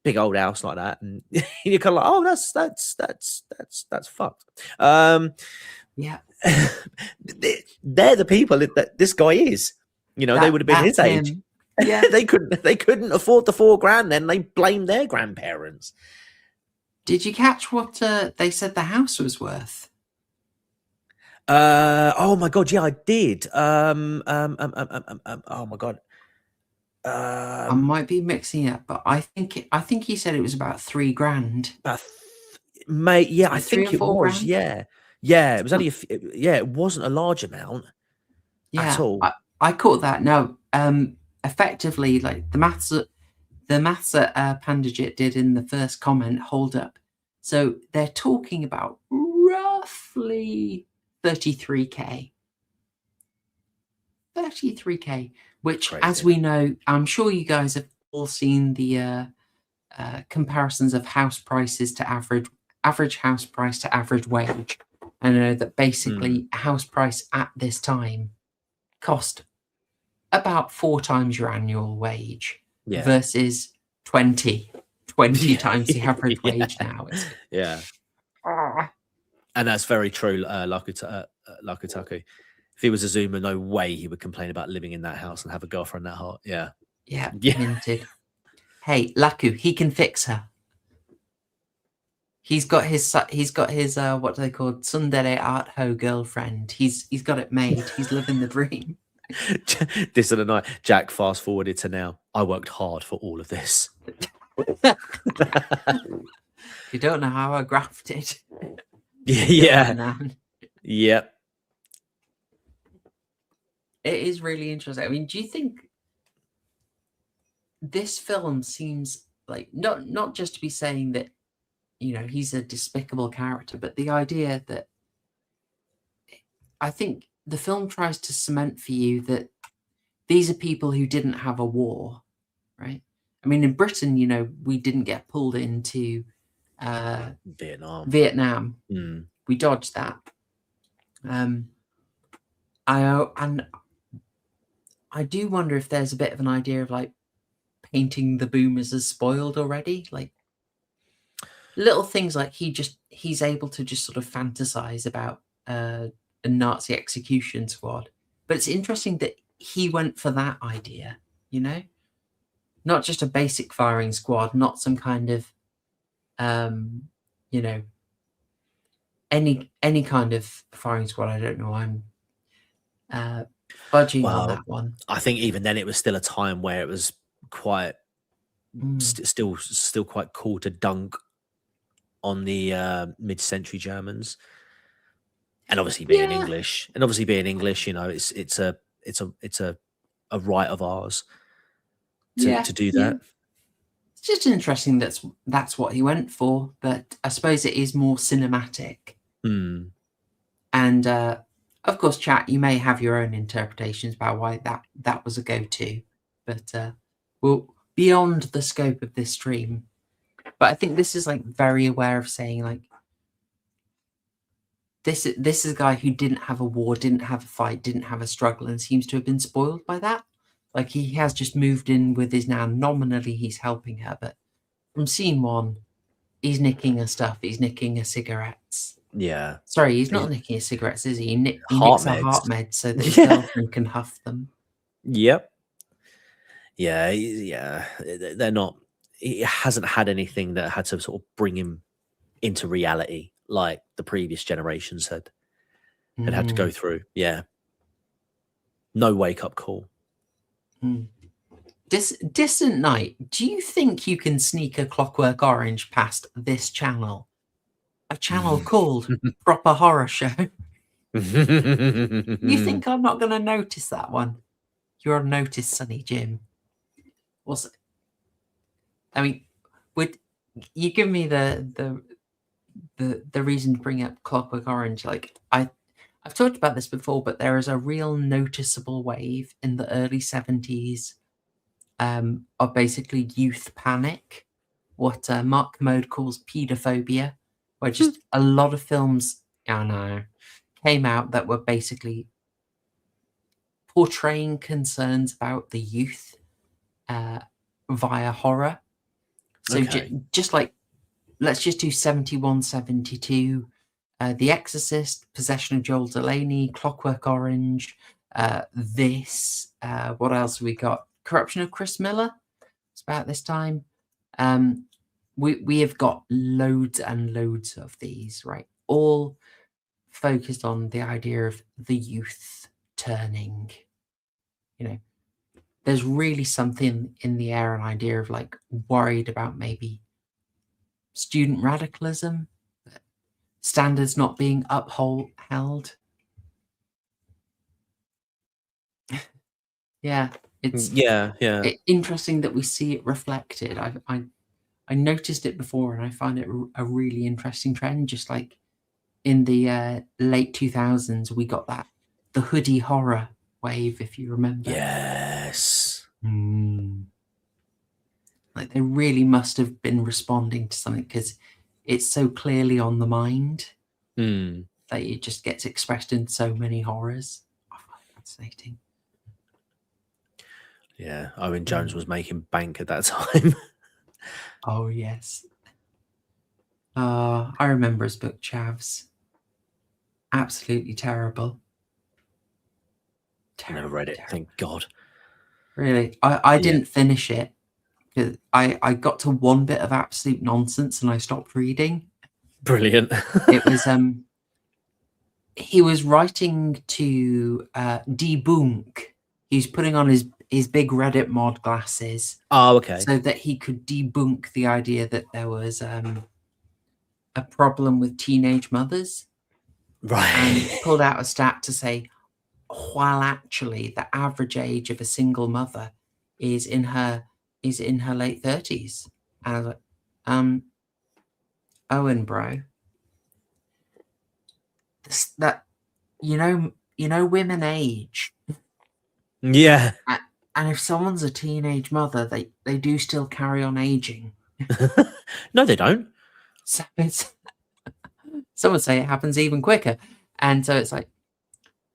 Big old house like that, and you're kind of like, "Oh, that's fucked." Yeah, they're the people that this guy is. They would have been his age. Yeah, they couldn't afford the $4,000. Then they blamed their grandparents. Did you catch what they said the house was worth? Oh my God, yeah, I did. Oh my God. I might be mixing it up, but I think he said it was about $3,000. Mate, yeah, I think it was. $3,000 or $4,000? Yeah, it was only it wasn't a large amount at all. I caught that. No, effectively, like the maths that Pandajit did in the first comment hold up. So they're talking about roughly 33K. 33K, which, crazy. As we know, I'm sure you guys have all seen the comparisons of house prices to average house price to average wage. I know that basically a house price at this time cost about 4 times your annual wage versus 20 times the average wage now. And that's very true, Lakutaku. If he was a Zoomer, no way he would complain about living in that house and have a girlfriend that hot. Yeah. Minted. Hey, Laku, he can fix her. He's got his what do they call tsundere art ho girlfriend. He's got it made. He's living the dream. This of the night, Jack fast forwarded to now. I worked hard for all of this. You don't know how I grafted. Yeah. Man. Yep. It is really interesting. I mean, do you think this film seems like not just to be saying that, you know, he's a despicable character, but the idea that I think the film tries to cement for you that these are people who didn't have a war, right? I mean, in Britain, you know, we didn't get pulled into Vietnam. Mm. We dodged that. I do wonder if there's a bit of an idea of like painting the boomers as spoiled already, like little things like he's able to just sort of fantasize about a Nazi execution squad. But it's interesting that he went for that idea, you know, not just a basic firing squad, not some kind of you know, any kind of firing squad. I don't know. I'm budging on that one. I think even then it was still a time where it was quite still quite cool to dunk on the mid-century Germans, and obviously being English, you know, it's a right of ours to do that. It's just interesting that's what he went for, but I suppose it is more cinematic. And of course, chat, you may have your own interpretations about why that was a go-to, but well, beyond the scope of this stream. But I think this is like very aware of saying like this is a guy who didn't have a war, didn't have a fight, didn't have a struggle, and seems to have been spoiled by that. Like he has just moved in with his now. Nominally, he's helping her, but from scene one, he's nicking her stuff. He's nicking her cigarettes. Yeah. Sorry, he's not nicking her cigarettes, is he? He nicks her heart meds so that his girlfriend can huff them. Yep. Yeah. They're not. He hasn't had anything that had to sort of bring him into reality like the previous generations had to go through. Yeah. No wake up call. Distant Night, do you think you can sneak a Clockwork Orange past this channel? A channel called Proper Horror Show? You think I'm not going to notice that one? You're on notice, Sonny Jim. Also, I mean, would you give me the reason to bring up Clockwork Orange? Like I've talked about this before, but there is a real noticeable wave in the early 70s of basically youth panic, what Mark Commode calls paedophobia, where just a lot of films came out that were basically portraying concerns about the youth via horror. So just like, let's just do 71, 72, The Exorcist, Possession of Joel Delaney, Clockwork Orange, this, what else have we got? Corruption of Chris Miller. It's about this time. We have got loads and loads of these, right? All focused on the idea of the youth turning. You know, there's really something in the air, an idea of like worried about maybe student radicalism, standards not being upheld. Yeah, it's interesting that we see it reflected. I noticed it before, and I find it a really interesting trend. Just like in the late 2000s, we got the hoodie horror wave, if you remember. Yes. Like they really must have been responding to something because it's so clearly on the mind that it just gets expressed in so many horrors. I find it fascinating. Yeah, Owen Jones was making bank at that time. Oh, yes. I remember his book, Chavs. Absolutely terrible. I never read it, thank God. Really? I didn't finish it. I got to one bit of absolute nonsense and I stopped reading. Brilliant. It was he was writing to debunk. He's putting on his big Reddit mod glasses Oh, okay. so that he could debunk the idea that there was a problem with teenage mothers, and Right. pulled out a stat to say, while actually the average age of a single mother is in her late 30s. And I was like, Owen, bro, that you know women age, Yeah. and if someone's a teenage mother, they do still carry on aging. No, they don't. So it's some would say it happens even quicker, and so it's like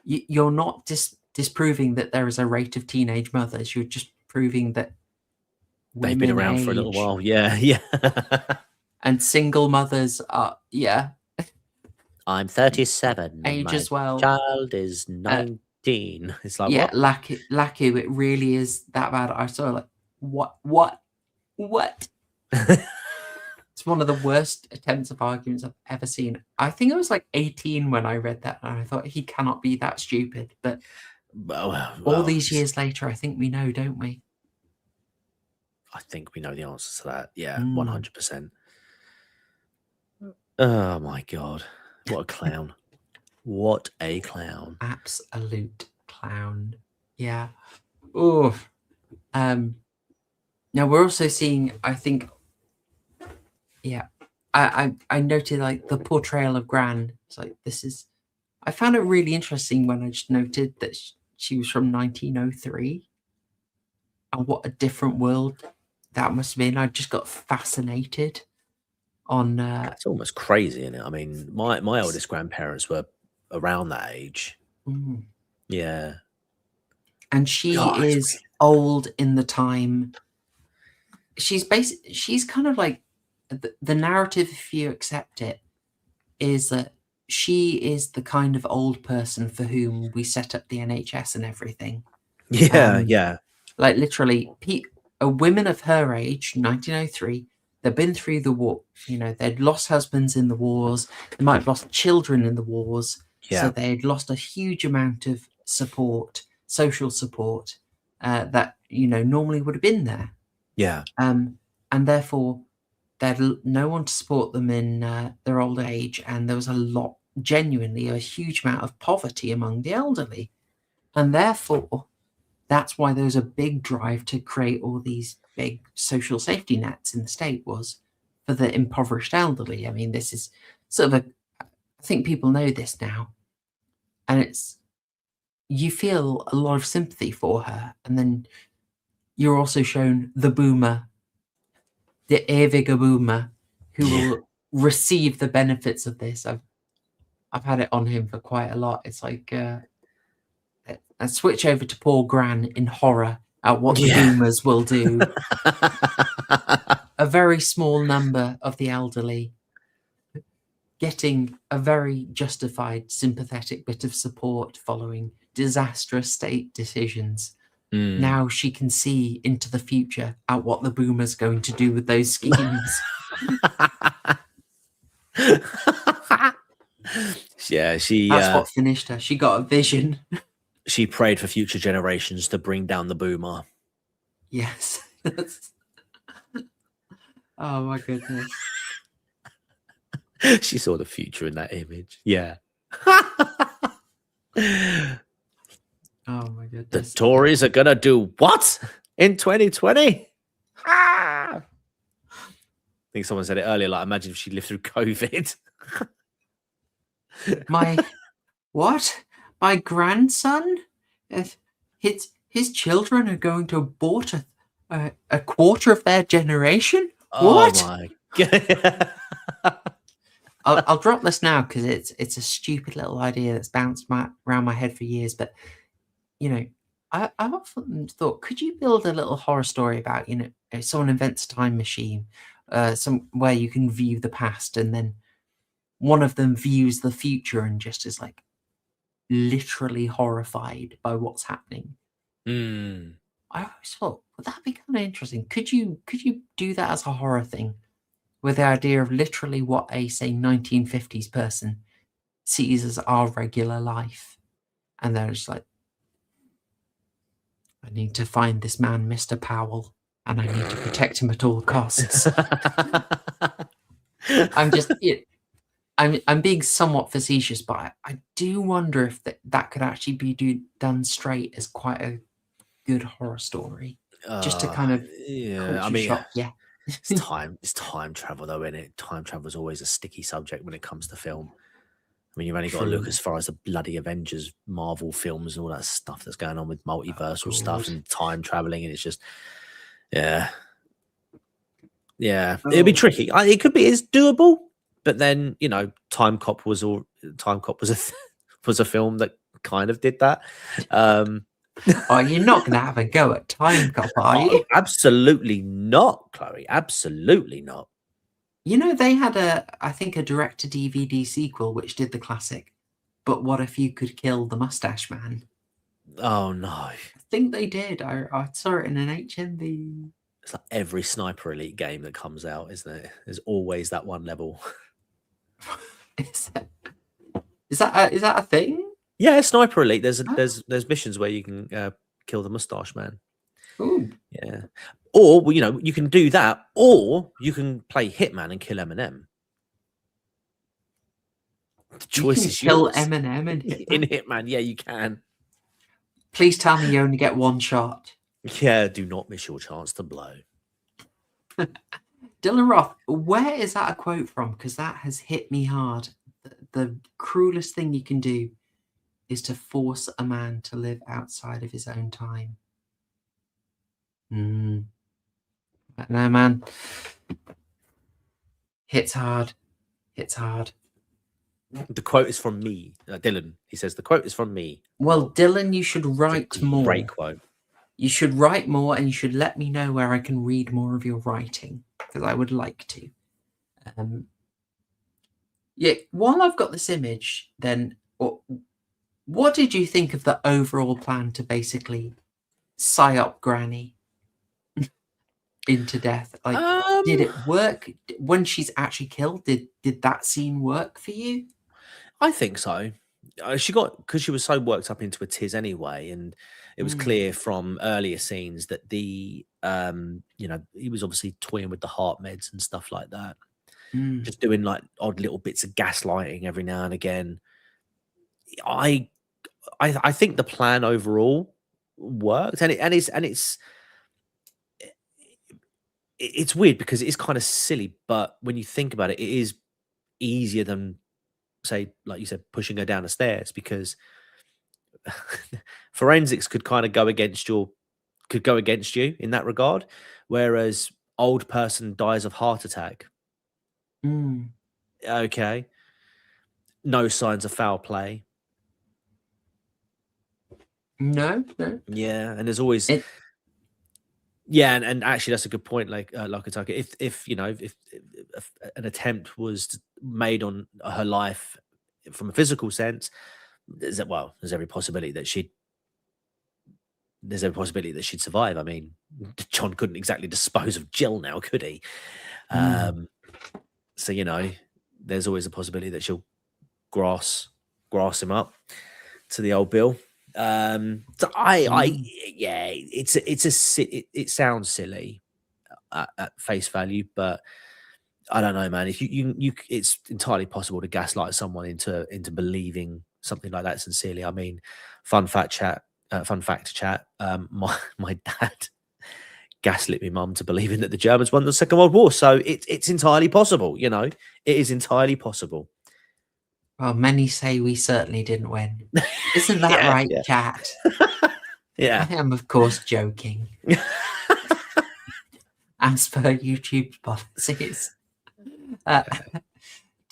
you're not disproving that there is a rate of teenage mothers. You're just proving that They've been women around for a little age. while. Yeah, yeah. And single mothers are, yeah, I'm 37. age my as well. child is 19. It's like, Yeah, what? Laku, it really is that bad. I saw like, what? It's one of the worst attempts of arguments I've ever seen. I think I was like 18 when I read that, and I thought he cannot be that stupid. But all these years later, I think we know, don't we? I think we know the answer to that. Yeah, Mm. 100%. Oh my God. What a clown. What a clown. Absolute clown. Yeah. Oh. Now we're also seeing, I think, yeah, I noted like the portrayal of Gran. It's like, this is, I found it really interesting when I just noted that she was from 1903, and what a different world that must have been. I just got fascinated on It's almost crazy, isn't it? I mean, my oldest grandparents were around that age. mm. Yeah. And she God, it's is old in the time. She's kind of like the narrative, if you accept it, is that she is the kind of old person for whom we set up the NHS and everything. Yeah, yeah. Like literally, women of her age, 1903, they've been through the war. You know, they'd lost husbands in the wars. They might have lost children in the wars. Yeah. So they'd lost a huge amount of support, social support, that, you know, normally would have been there. Yeah. And therefore, they had no one to support them in their old age. And there was genuinely a huge amount of poverty among the elderly. And therefore, that's why there was a big drive to create all these big social safety nets in the state, was for the impoverished elderly. I mean, this is sort of I think people know this now. And you feel a lot of sympathy for her. And then you're also shown the boomer, the ewiger boomer, who will receive the benefits of this. I've had it on him for quite a lot. It's like I switch over to poor Gran in horror at what the boomers will do. A very small number of the elderly getting a very justified, sympathetic bit of support following disastrous state decisions. Now she can see into the future at what the boomers are going to do with those schemes. Yeah, that's what finished her. She got a vision. She prayed for future generations to bring down the boomer. Yes. Oh my goodness. She saw the future in that image. Yeah. Oh my goodness. The Tories are gonna do what in 2020? I think someone said it earlier. Like, imagine if she lived through COVID. My grandson, his children are going to abort a quarter of their generation. What? Oh my God. I'll drop this now because it's a stupid little idea that's bounced around my head for years. But you know, I've often thought, could you build a little horror story about, you know, someone invents a time machine, where you can view the past, and then one of them views the future and just is like literally horrified by what's happening. I always thought, would that be kind of interesting? Could you do that as a horror thing, with the idea of literally what a, say, 1950s person sees as our regular life. And they're just like, I need to find this man, Mr. Powell, and I need to protect him at all costs. I'm being somewhat facetious, but I do wonder if that could actually be done straight as quite a good horror story. Just to kind of shock. Yeah. It's time travel though, isn't it? Time travel is always a sticky subject when it comes to film. I mean, you've only got to look as far as the bloody Avengers, Marvel films, and all that stuff that's going on with multiversal stuff and time traveling, and it's just, yeah, it'd be tricky. It could be, it's doable, but then Time Cop was a film that kind of did that. Oh, you're not going to have a go at Time Cop, are you? Oh, absolutely not, Chloe. Absolutely not. They had I think a direct-to-DVD sequel which did the classic, But What If You Could Kill the Mustache Man? Oh, no. I think they did. I saw it in an HMV. It's like every Sniper Elite game that comes out, isn't it? There's always that one level. Is that a thing? Yeah, Sniper Elite. There's missions where you can kill the Mustache Man. Ooh. Yeah. Or you can do that, or you can play Hitman and kill Eminem. The choice is yours. Kill Eminem in Hitman. Yeah, you can. Please tell me you only get one shot. Yeah, do not miss your chance to blow. Dylan Roth, where is that a quote from? Because that has hit me hard. The cruelest thing you can do is to force a man to live outside of his own time. But no, man. Hits hard. The quote is from me, Dylan. He says the quote is from me. Well, Dylan, you should write more. Great quote. You should write more, and you should let me know where I can read more of your writing, because I would like to. Yeah, while I've got this image, then what did you think of the overall plan to basically psy-op Granny into death? Like, did it work when she's actually killed? Did that scene work for you? I think so. Because she was so worked up into a tiz anyway, and it was clear from earlier scenes that he was obviously toying with the heart meds and stuff like that. Just doing like odd little bits of gaslighting every now and again. I think the plan overall worked, and it's weird because it is kind of silly, but when you think about it, it is easier than, say, like you said, pushing her down the stairs, because forensics could kind of go against you in that regard, whereas old person dies of heart attack. Okay. No signs of foul play. No. Yeah, and there's always and actually that's a good point. Like if an attempt was made on her life from a physical sense, there's every possibility that she'd survive. I mean, John couldn't exactly dispose of Jill now, could he? So there's always a possibility that she'll grass him up to the old Bill. So it sounds silly at face value, but I don't know, man. If you it's entirely possible to gaslight someone into believing something like that sincerely. I mean, fun fact to chat. My dad gaslit my mum to believing that the Germans won the Second World War. So it's entirely possible. It is entirely possible. Well, many say we certainly didn't win. Isn't that right, chat? Yeah. I am, of course, joking. As per YouTube's policies.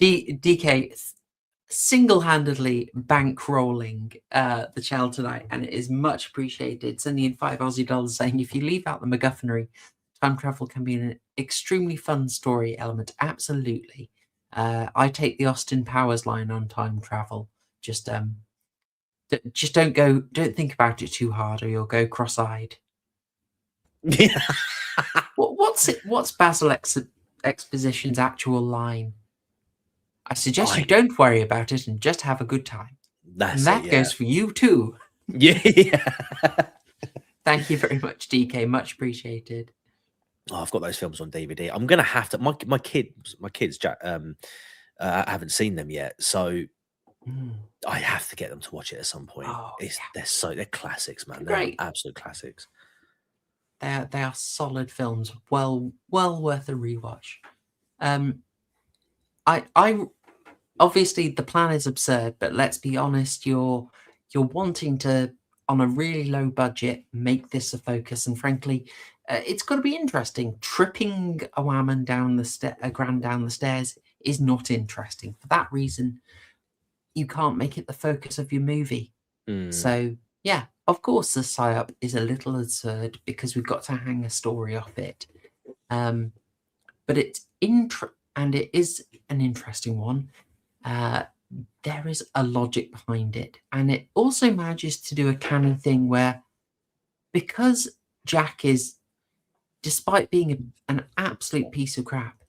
DK single-handedly bankrolling the channel tonight, and it is much appreciated. Sending in $5 saying, if you leave out the MacGuffinery, time travel can be an extremely fun story element. Absolutely. I take the Austin Powers line on time travel. Just don't think about it too hard, or you'll go cross-eyed. Yeah. What's Basil exposition's actual line. I suggest you I- don't worry about it and just have a good time. That's And that it, goes for you too. yeah. Thank you very much, DK. Much appreciated. Oh, I've got those films on DVD. I'm gonna have to. My kids, I haven't seen them yet, so I have to get them to watch it at some point. Oh, They're classics, man. They're They're great. absolute classics. They are solid films. Well worth a rewatch. I obviously the plan is absurd, but let's be honest. You're wanting to, on a really low budget, make this a focus, and frankly, it's got to be interesting. Tripping a woman down a grand down the stairs is not interesting. For that reason, you can't make it the focus of your movie. So yeah, of course the psy-op is a little absurd because we've got to hang a story off it. But it's and it is an interesting one. There is a logic behind it, and it also manages to do a canny thing where, because Jack is, despite being an absolute piece of crap,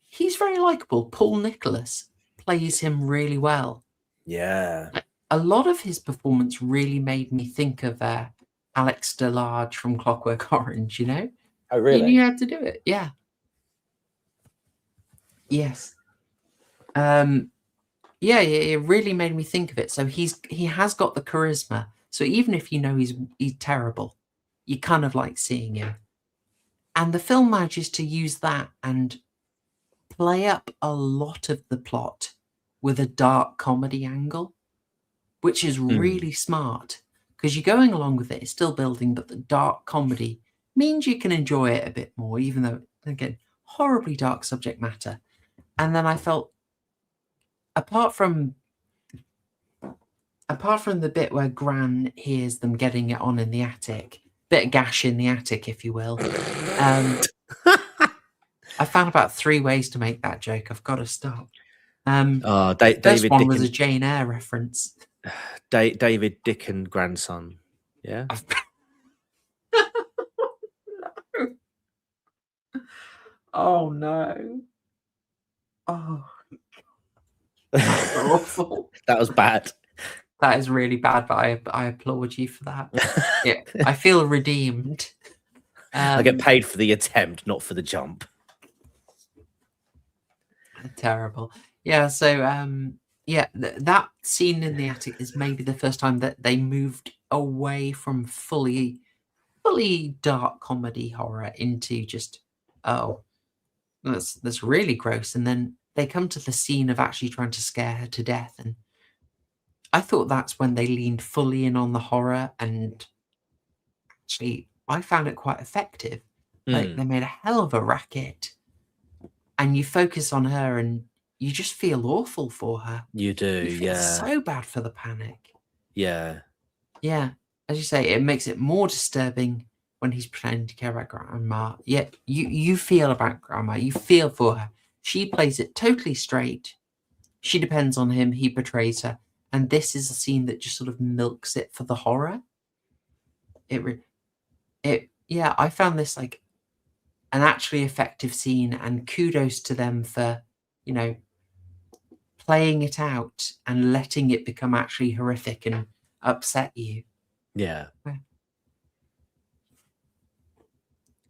he's very likable. Paul Nicholas plays him really well. Yeah. A lot of his performance really made me think of Alex DeLarge from Clockwork Orange, you know? Oh, really? He knew how to do it, yeah. Yes. Yeah, it really made me think of it. So he has got the charisma. So even if you know he's terrible, you kind of like seeing him. And the film manages to use that and play up a lot of the plot with a dark comedy angle, which is really smart because you're going along with it. It's still building, but the dark comedy means you can enjoy it a bit more, even though, again, horribly dark subject matter. And then I felt, apart from the bit where Gran hears them getting it on in the attic, bit of gash in the attic, if you will, I found about 3 ways to make that joke. I've got to stop. The first one was a Jane Eyre reference. David Dickon grandson. Yeah. Oh no. Oh, that's awful. That was bad. That is really bad, but I applaud you for that. Yeah, I feel redeemed. I get paid for the attempt, not for the jump. Terrible. Yeah, so yeah, that scene in the attic is maybe the first time that they moved away from fully dark comedy horror into just, oh, that's really gross. And then they come to the scene of actually trying to scare her to death, and I thought that's when they leaned fully in on the horror, and actually I found it quite effective. Like, they made a hell of a racket, and you focus on her and you just feel awful for her. You do, You feel yeah. so bad for the panic. Yeah. Yeah, as you say, it makes it more disturbing when he's pretending to care about Grandma. Yet you feel about Grandma. You feel for her. She plays it totally straight. She depends on him. He betrays her. And this is a scene that just sort of milks it for the horror. Yeah, I found this like an actually effective scene, and kudos to them for, you know, playing it out and letting it become actually horrific and upset you. Yeah.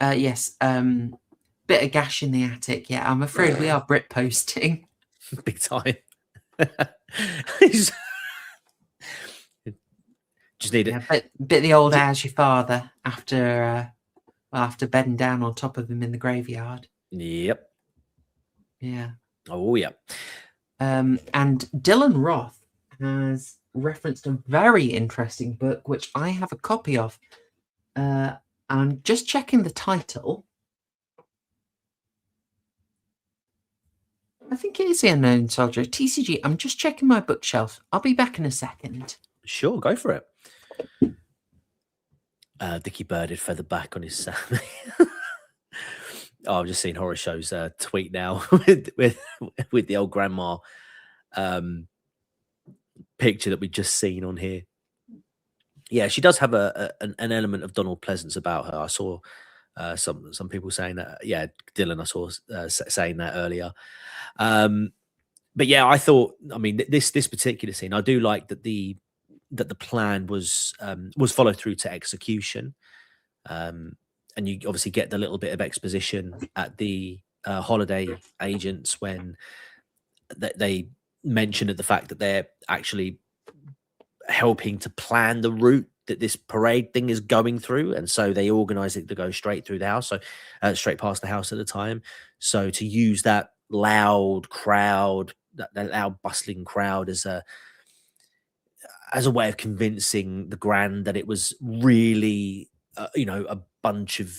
Yes. Bit of gash in the attic. Yeah, I'm afraid we are Brit posting. Big time. Just need it. Yeah, bit the old as your father after bedding down on top of him in the graveyard. Yep. Yeah. Oh, yeah. And Dylan Roth has referenced a very interesting book, which I have a copy of. I'm just checking the title. I think it is The Unknown Soldier. TCG, I'm just checking my bookshelf. I'll be back in a second. Sure, go for it. Dickie Birded feather back on his Sammy. Oh, I've just seen Horror Show's tweet now with the old grandma picture that we've just seen on here. Yeah, she does have an element of Donald Pleasance about her. I saw Some people saying that. Yeah, Dylan, I saw saying that earlier. But yeah, I thought. I mean, this particular scene, I do like that the plan was followed through to execution. And you obviously get the little bit of exposition at the holiday agents when they mention at the fact that they're actually helping to plan the route that this parade thing is going through, and so they organize it to go straight through the house, so straight past the house at the time. So to use that loud crowd, that loud bustling crowd as a way of convincing the Grand that it was really a bunch of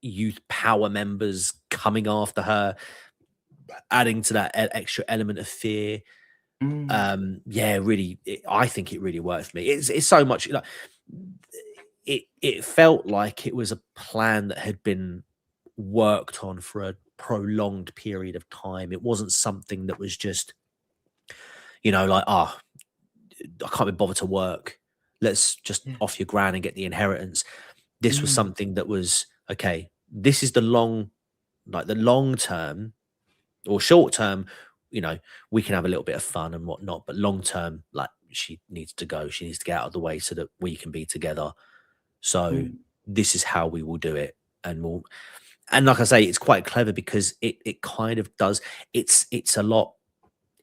youth power members coming after her, adding to that extra element of fear. Yeah, really, I think it really worked for me. It's so much like it felt like it was a plan that had been worked on for a prolonged period of time. It wasn't something that was just like, I can't be bothered to work, let's just off your Gran and get the inheritance. This was something that was, okay, this is the long term or short term, we can have a little bit of fun and whatnot, but long term, like, she needs to go, she needs to get out of the way so that we can be together. So this is how we will do it. And like I say, it's quite clever because it kind of does, it's a lot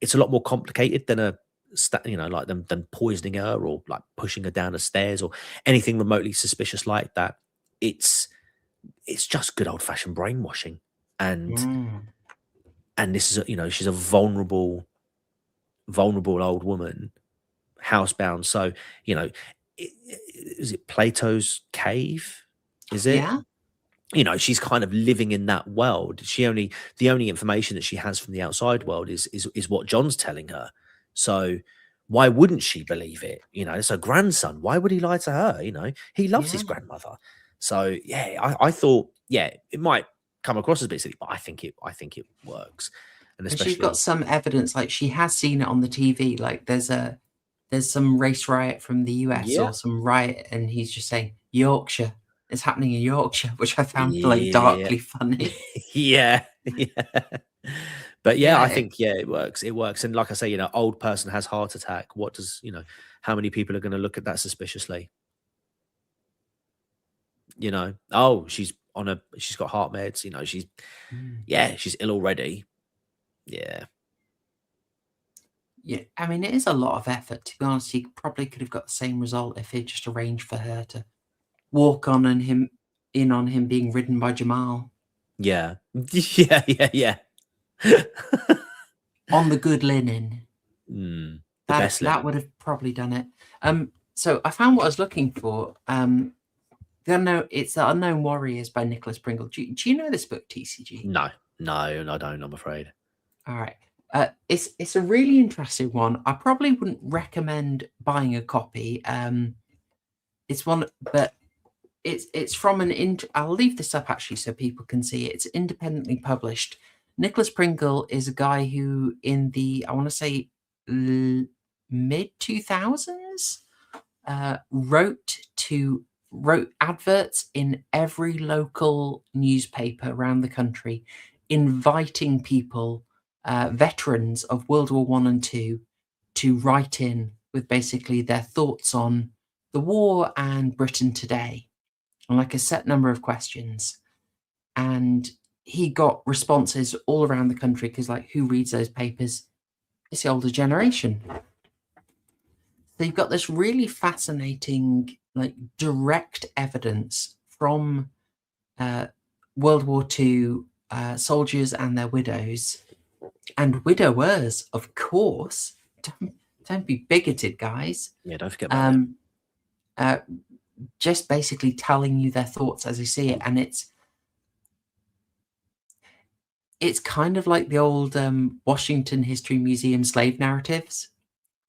more complicated than like than poisoning her or like pushing her down the stairs or anything remotely suspicious like that. It's just good old fashioned brainwashing. And this is she's a vulnerable old woman, housebound. So is it Plato's cave? Is it? Yeah. She's kind of living in that world. The only information that she has from the outside world is what John's telling her. So why wouldn't she believe it? It's her grandson. Why would he lie to her? He loves his grandmother. So yeah, I thought, yeah, it might come across as a bit silly, but I think it works. And especially, she's got some evidence, like she has seen it on the TV. Like there's some race riot from the US or some riot, and he's just saying Yorkshire. It's happening in Yorkshire, which I found like darkly funny. yeah. But I think it works. It works. And like I say, old person has heart attack. What does how many people are going to look at that suspiciously? Oh, she's got heart meds. She's ill already. Yeah. Yeah, I mean, it is a lot of effort. To be honest, he probably could have got the same result if he just arranged for her to walk on and him being ridden by Jamal. Yeah. Yeah. On the good linen. That would have probably done it. So I found what I was looking for. It's The Unknown Warriors by Nicholas Pringle. Do you know this book, TCG? No, I don't, I'm afraid. All right. It's a really interesting one. I probably wouldn't recommend buying a copy. It's one, but it's from I'll leave this up actually so people can see it. It's independently published. Nicholas Pringle is a guy who in the, I want to say, mid 2000s, wrote adverts in every local newspaper around the country, inviting people, veterans of World War I and II, to write in with basically their thoughts on the war and Britain today, and like a set number of questions. And he got responses all around the country because, like, who reads those papers? It's the older generation. So you've got this really fascinating, like, direct evidence from World War II soldiers and their widows and widowers, of course. Don't be bigoted, guys. Yeah, don't forget about that. Just basically telling you their thoughts as they see it, and it's kind of like the old Washington History Museum slave narratives,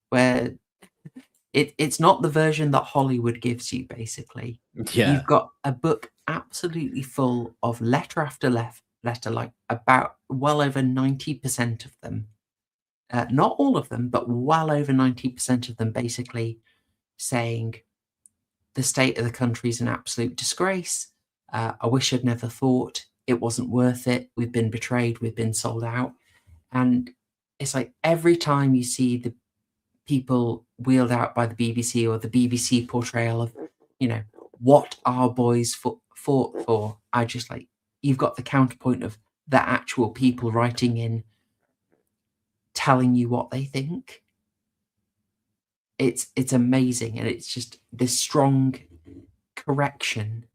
where it's not the version that Hollywood gives you, basically. Yeah. You've got a book absolutely full of letter after letter, like about well over 90% of them. Not all of them, but well over 90% of them basically saying the state of the country is an absolute disgrace. I wish I'd never thought, it wasn't worth it, we've been betrayed, we've been sold out. And it's like every time you see the people wheeled out by the BBC or the BBC portrayal of, you know, what our boys fought for, I just like, you've got the counterpoint of the actual people writing in, telling you what they think. It's amazing, and it's just this strong correction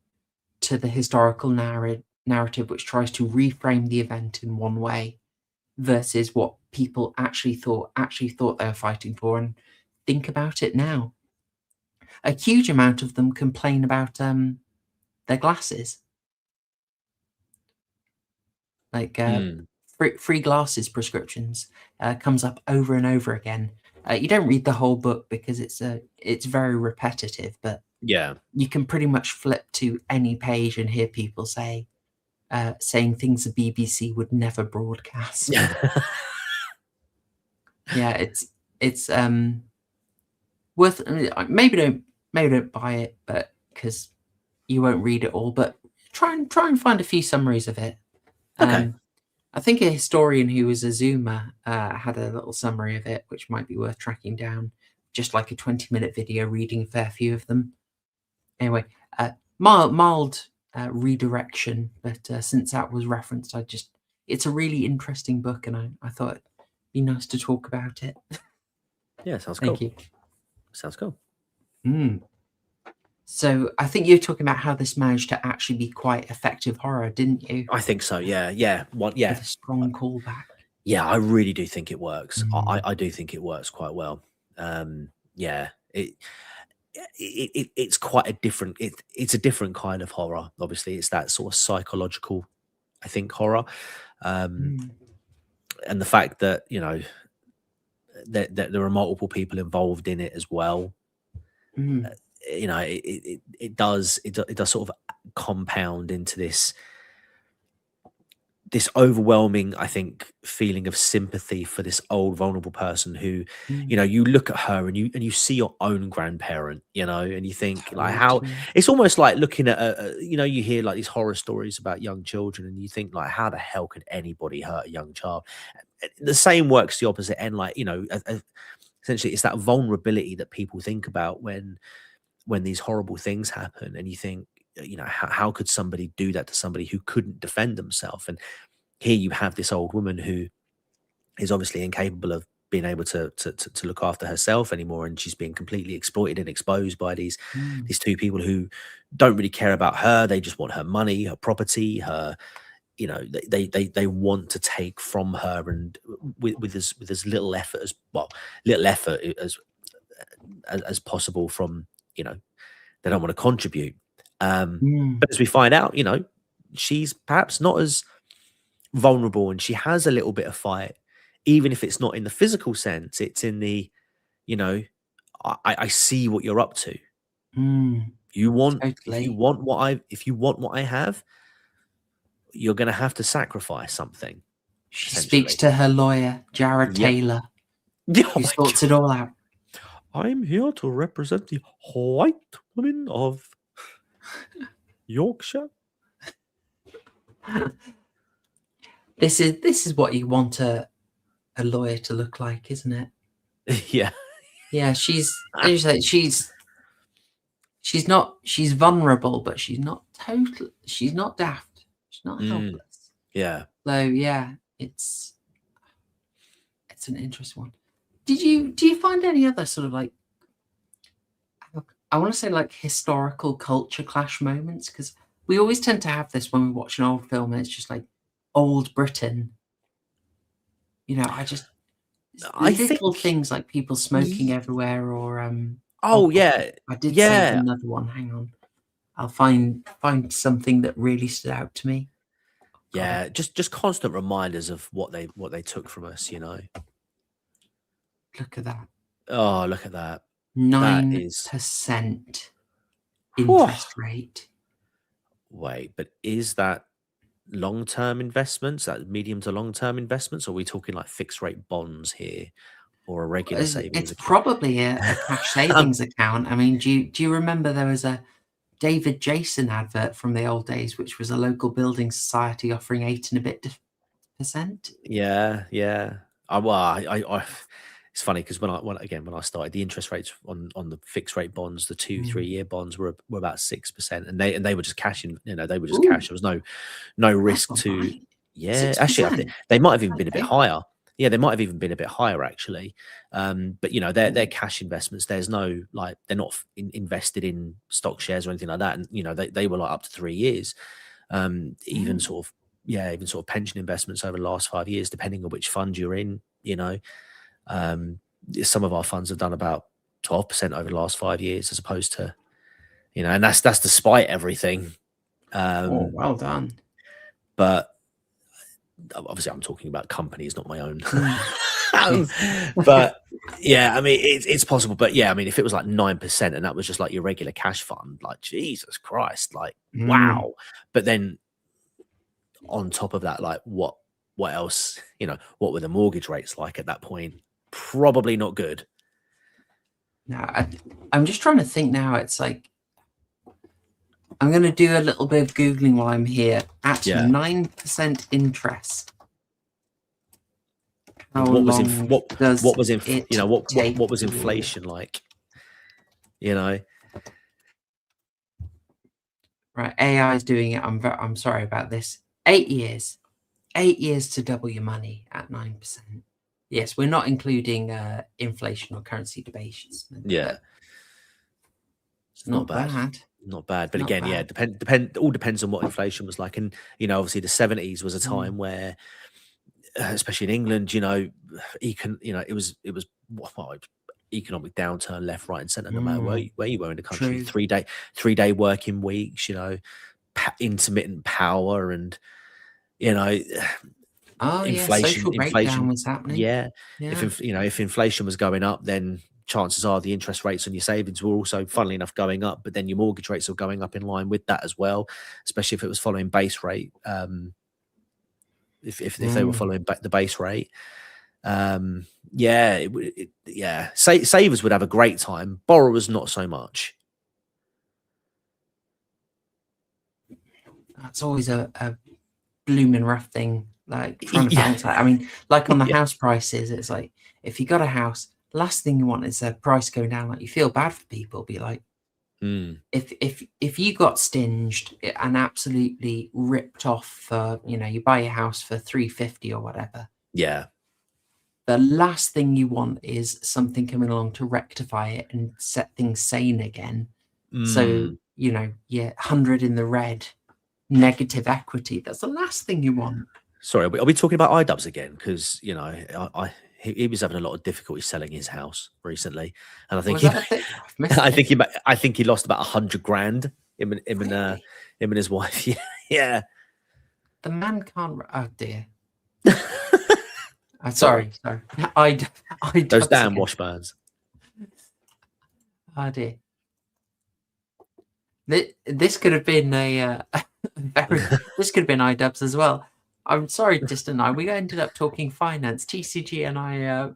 to the historical narrative which tries to reframe the event in one way versus what people actually thought they were fighting for. And think about it now. A huge amount of them complain about their glasses. Like free glasses prescriptions comes up over and over again. You don't read the whole book because it's very repetitive, but Yeah. you can pretty much flip to any page and hear people saying things the BBC would never broadcast. Yeah, it's worth. Maybe don't buy it, but because you won't read it all. But try and find a few summaries of it. Okay. I think a historian who was a Zoomer had a little summary of it, which might be worth tracking down. Just like a 20-minute video reading a fair few of them. Anyway, mild redirection, but since that was referenced, it's a really interesting book, and I thought it'd be nice to talk about it. Yeah, sounds cool. Thank you. Sounds cool. So I think you were talking about how this managed to actually be quite effective horror, didn't you? I think so. Yeah. With a strong callback. Yeah, I really do think it works. I do think it works quite well. Yeah, it's quite a different. It's a different kind of horror. Obviously, it's that sort of psychological, I think, horror, and the fact that that there are multiple people involved in it as well. It does sort of compound into this overwhelming, I think, feeling of sympathy for this old vulnerable person who, you look at her and you see your own grandparent, and you think like how it's almost like looking at you hear like these horror stories about young children and you think like how the hell could anybody hurt a young child? The same works the opposite end, like essentially it's that vulnerability that people think about when these horrible things happen, and you think, how could somebody do that to somebody who couldn't defend themselves? And here you have this old woman who is obviously incapable of being able to look after herself anymore, and she's being completely exploited and exposed by these two people who don't really care about her. They just want her money, her property, her, they want to take from her, and with as little effort as possible from, they don't want to contribute. But as we find out, she's perhaps not as vulnerable, and she has a little bit of fight, even if it's not in the physical sense. It's in the, I see what you're up to. You want, Totally. if you want what I have, you're going to have to sacrifice something. She speaks to her lawyer, Jared Taylor, who sorts it all out. I'm here to represent the white women of Yorkshire. This is what you want a lawyer to look like, isn't it? Yeah. Yeah, she's vulnerable, but she's not daft. She's not helpless. Yeah. So yeah, it's an interesting one. Do you find any other sort of like, I want to say like historical culture clash moments? Because we always tend to have this when we watch an old film and it's just like old Britain. I think things like people smoking everywhere, or yeah. I did say another one. Hang on, I'll find something that really stood out to me. Yeah, just constant reminders of what they took from us. Look at that. Oh, look at that. 9% interest rate. Wait, but is that long-term investments, that medium to long-term investments, or are we talking like fixed rate bonds here, or a regular savings It's account? probably a cash savings account. I mean, do you remember there was a David Jason advert from the old days, which was a local building society offering 8 and a bit %. Yeah, yeah. It's funny because when I started, the interest rates on the fixed rate bonds, the 2-3 year bonds were about 6%, and they were just cashing. They were just cash. There was no risk to. Right. Yeah, 6%. actually, I think they might have even been a bit Okay. higher. Yeah, they might have even been a bit higher actually. But they're cash investments. There's no they're not invested in stock shares or anything like that. And they were up to 3 years. Even sort of pension investments over the last 5 years, depending on which fund you're in. Some of our funds have done about 12% over the last 5 years, as opposed to, and that's despite everything. Well done. But obviously, I'm talking about companies, not my own. But yeah, I mean, it's possible. But yeah, I mean, if it was 9% and that was just your regular cash fund, Jesus Christ, wow. But then on top of that, what else? What were the mortgage rates like at that point? Probably not good. No, I'm just trying to think now. It's I'm going to do a little bit of Googling while I'm here. At 9% interest. What was inflation like? Right, AI is doing it. I'm sorry about this. 8 years. 8 years to double your money at 9%. Yes, we're not including inflation or currency debasement. Yeah, it's not bad. Not bad, but Not again, bad. All depends on what inflation was like, and obviously the 70s was a time where, especially in England, it was economic downturn, left, right, and centre, no matter where you were in the country. True. 3-day working weeks, intermittent power, and social breakdown was happening. Yeah. If inflation was going up, then chances are the interest rates on your savings were also, funnily enough, going up. But then your mortgage rates are going up in line with that as well, especially if it was following base rate. If they were following back the base rate, savers would have a great time. Borrowers, not so much. That's always a blooming rough thing, trying to balance that. I mean, on the house prices, it's if you got a house, last thing you want is a price going down. You feel bad for people. Be if you got stinged and absolutely ripped off for, you buy a house for 350 or whatever. Yeah. The last thing you want is something coming along to rectify it and set things sane again. So, 100 in the red, negative equity. That's the last thing you want. Sorry, are we talking about iDubbbz again? Because he was having a lot of difficulty selling his house recently, and I think he lost about 100 grand. Him and his wife. Yeah. The man can't. Oh dear. Sorry. I those damn Washburns. Oh dear. This could have been this could have been iDubbbz as well. I'm sorry, Distant Eye. We ended up talking finance. TCG and I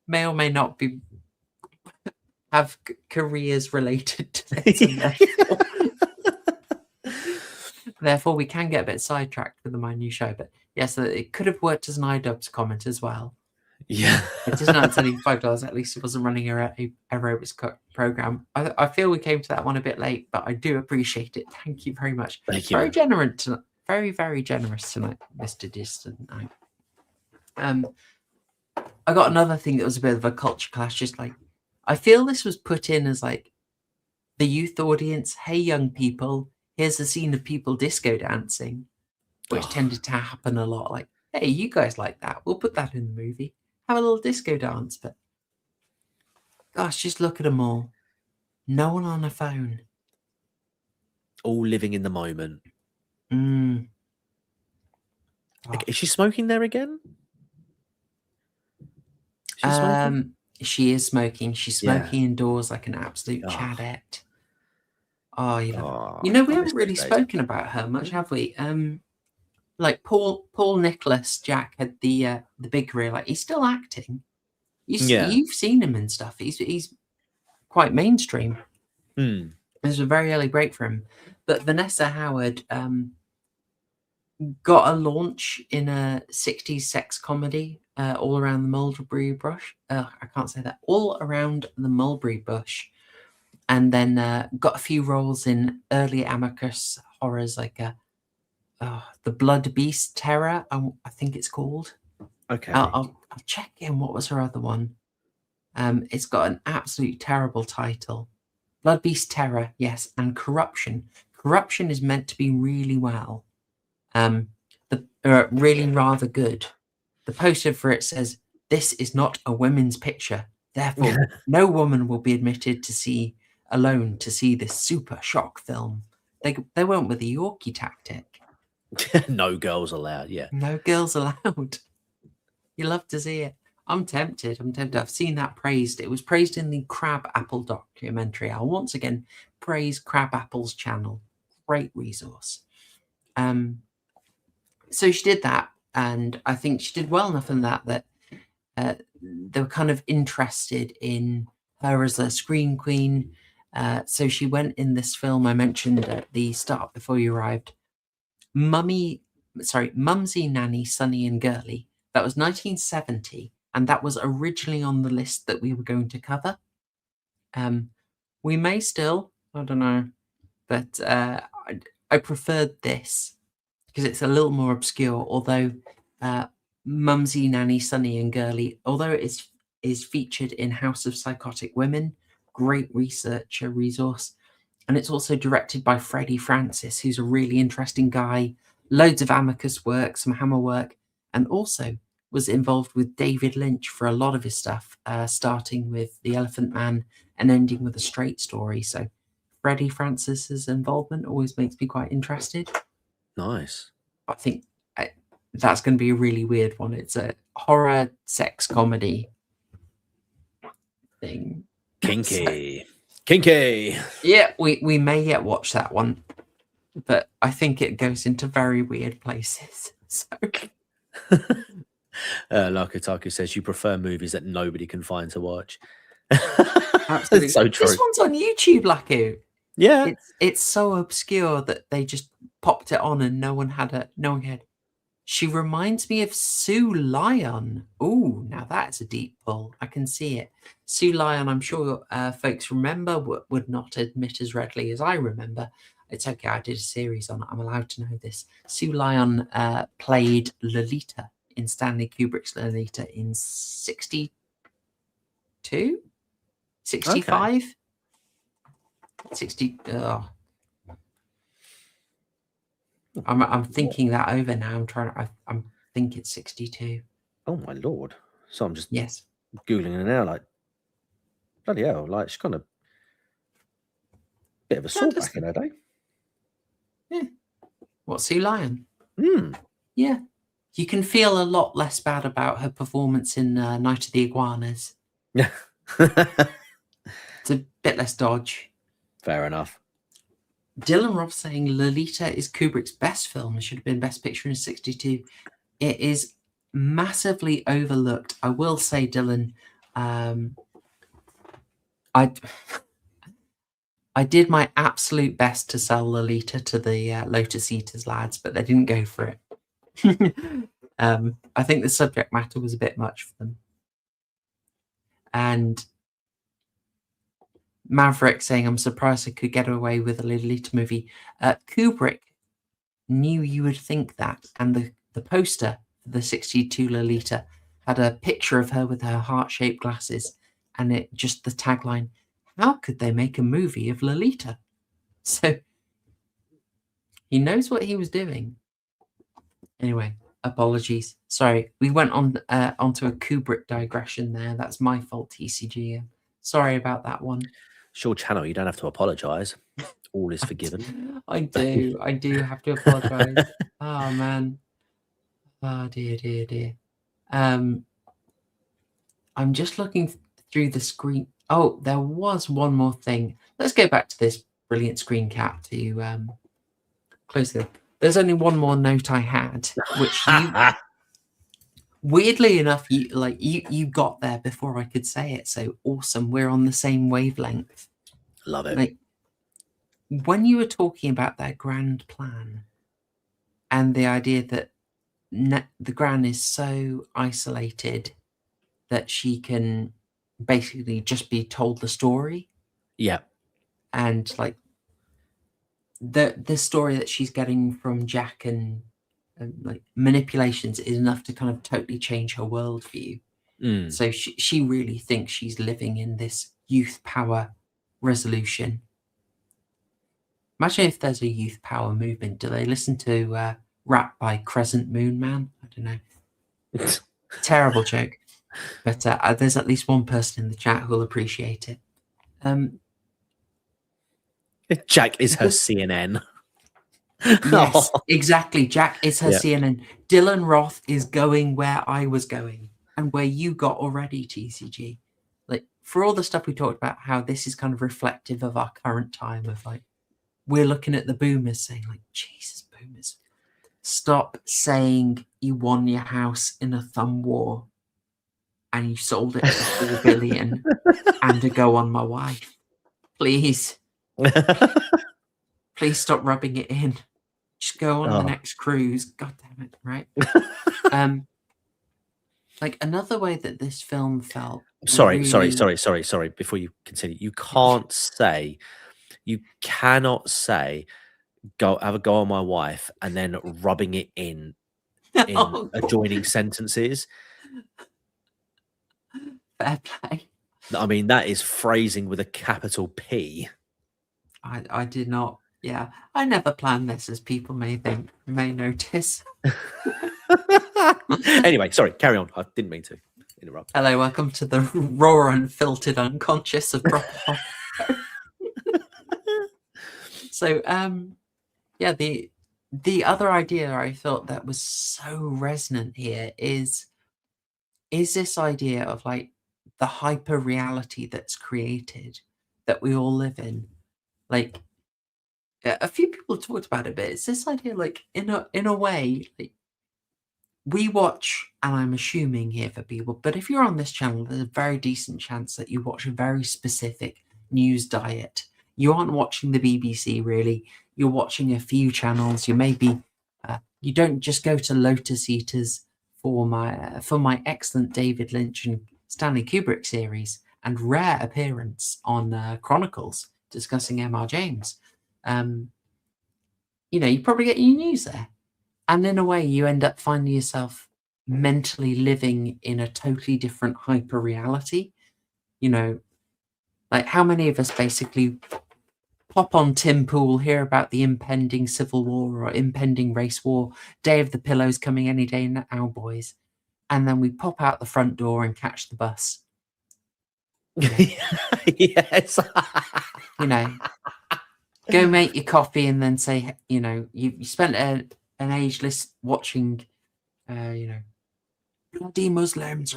may or may not have careers related to this. Therefore, we can get a bit sidetracked with my new show. But yes, it could have worked as an iDubbbz comment as well. Yeah. It doesn't have $5. At least it wasn't running a aerobics program. I feel we came to that one a bit late, but I do appreciate it. Thank you very much. Thank you. Very generous tonight. Very, very generous tonight, Mr. Distant Eye. I got another thing that was a bit of a culture clash. Just I feel this was put in as the youth audience. Hey, young people, here's a scene of people disco dancing, which tended to happen a lot. Hey, you guys like that? We'll put that in the movie. Have a little disco dance. But gosh, just look at them all. No one on a phone. All living in the moment. Oh. Is she smoking there again? She is smoking. She's smoking indoors like an absolute chadette. We haven't really spoken about her much, have we? Paul Nicholas Jack had the big career. He's still acting. You've seen him and stuff. He's quite mainstream. It was a very early break for him. But Vanessa Howard got a launch in a 60s sex comedy, All Around the Mulberry Bush. I can't say that. All Around the Mulberry Bush. And then got a few roles in early Amicus horrors like The Blood Beast Terror, I think it's called. Okay. I'll check in. What was her other one? It's got an absolute terrible title. Blood Beast Terror, yes, and Corruption. Corruption is meant to be really well. Really rather good. The poster for it says, "This is not a women's picture. Therefore, no woman will be admitted to see alone to see this super shock film." They went with the Yorkie tactic. No girls allowed. Yeah. No girls allowed. You love to see it. I'm tempted. I've seen that praised. It was praised in the Crab Apple documentary. I'll once again praise Crab Apple's channel. Great resource. So she did that, and I think she did well enough in that they were kind of interested in her as a screen queen. So she went in this film I mentioned at the start before you arrived, Mumsy, Nanny, Sunny and Girly. That was 1970, and that was originally on the list that we were going to cover. We may still, I don't know, but I preferred this because it's a little more obscure, although Mumsy, Nanny, Sunny and Girly, although it is featured in House of Psychotic Women, great researcher resource. And it's also directed by Freddie Francis, who's a really interesting guy, loads of Amicus work, some Hammer work, and also was involved with David Lynch for a lot of his stuff, starting with The Elephant Man and ending with A Straight Story. So Freddie Francis's involvement always makes me quite interested. Nice. I think that's going to be a really weird one. It's a horror sex comedy thing. Kinky. Kinky. Yeah, we may yet watch that one, but I think it goes into very weird places. So. Lakutaku says you prefer movies that nobody can find to watch. Absolutely. So true. This one's on YouTube, Laku. Yeah. It's so obscure that they just popped it on and no one had. She reminds me of Sue Lyon. Oh, now that's a deep pull. I can see it. Sue Lyon, I'm sure folks remember, would not admit as readily as I remember. It's okay, I did a series on it. I'm allowed to know this. Sue Lyon played Lolita in Stanley Kubrick's Lolita in 62? 65? Okay. 60. Oh. I'm thinking that over now. I think it's 62. Oh my lord! So I'm just yes googling it now. Like bloody hell! Like she's got a bit of a sore back in her day. Yeah. What, Sue Lyon? Mm. Yeah. You can feel a lot less bad about her performance in Night of the Iguanas. Yeah. It's a bit less dodge. Fair enough. Dylan Robb saying Lolita is Kubrick's best film. It should have been Best Picture in 62. It is massively overlooked. I will say, Dylan, I did my absolute best to sell Lolita to the Lotus Eaters lads, but they didn't go for it. I think the subject matter was a bit much for them. And Maverick saying, I'm surprised I could get away with a Lolita movie. Kubrick knew you would think that. And the poster for the 62 Lolita had a picture of her with her heart-shaped glasses. And it just the tagline, how could they make a movie of Lolita? So he knows what he was doing. Anyway, apologies. Sorry, we went on onto a Kubrick digression there. That's my fault, TCG. Sorry about that one. Sure, channel, you don't have to apologise. All is forgiven. I do have to apologise. Oh man. Oh dear. I'm just looking through the screen. Oh, there was one more thing. Let's go back to this brilliant screen cap to close it. There's only one more note I had, which you, weirdly enough, you got there before I could say it. So awesome. We're on the same wavelength. Love it. Like, when you were talking about their grand plan and the idea that the Gran is so isolated that she can basically just be told the story, Yeah. and like the story that she's getting from Jack and like manipulations is enough to kind of totally change her worldview. So she really thinks she's living in this youth power resolution. Imagine if there's a youth power movement. Do they listen to rap by Crescent Moon Man? I don't know. Terrible joke. But there's at least one person in the chat who'll appreciate it. Jack is her CNN. Yes, exactly. Jack is her Yeah. CNN. Dylan Roth is going where I was going and where you got already, TCG. Like, for all the stuff we talked about, how this is kind of reflective of our current time of like, we're looking at the boomers saying like, Jesus, boomers, stop saying you won your house in a thumb war and you sold it for $4 billion and to go on my wife. Please. Please stop rubbing it in. Just go on the next cruise. God damn it, right? Like another way that this film felt. Sorry. Before you continue, you cannot say, go have a go on my wife and then rubbing it in adjoining sentences. Fair play. I mean, that is phrasing with a capital P. I did not. Yeah, I never planned this, as people may notice. Anyway, sorry, carry on. I didn't mean to interrupt. Hello, welcome to the raw, unfiltered unconscious of proper. So, yeah, the other idea I thought that was so resonant here is this idea of like the hyper reality that's created that we all live in. Like, a few people talked about it, but it's this idea, like in a way, like we watch, and I'm assuming here for people, but if you're on this channel, there's a very decent chance that you watch a very specific news diet. You aren't watching the BBC really. You're watching a few channels. You maybe you don't just go to Lotus Eaters for my excellent David Lynch and Stanley Kubrick series and rare appearance on Chronicles discussing M.R. James. You know, you probably get your news there. And in a way, you end up finding yourself mentally living in a totally different hyper reality. You know, like how many of us basically pop on Tim Pool, hear about the impending civil war or impending race war, Day of the Pillows coming any day now, boys. And then we pop out the front door and catch the bus. Yes. You know, go make your coffee and then say, you know, you spent an ageless watching, you know, bloody Muslims,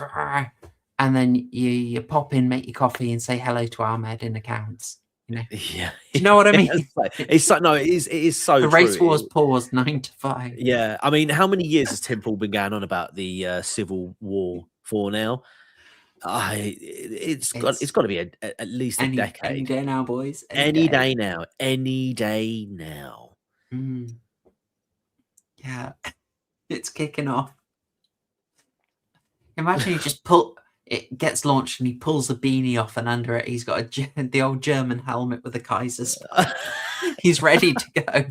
and then you pop in, make your coffee, and say hello to Ahmed in accounts. You know, Yeah. Do you know what I mean? It's like, no, it is so the true. race wars paused 9 to 5. Yeah, I mean, how many years has Tim Pool been going on about the Civil War for now? It's got to be at least a decade. Any day now, boys. Any day now. Yeah, it's kicking off. Imagine you just it gets launched and he pulls the beanie off, and under it he's got the old German helmet with the Kaiser's. He's ready to go.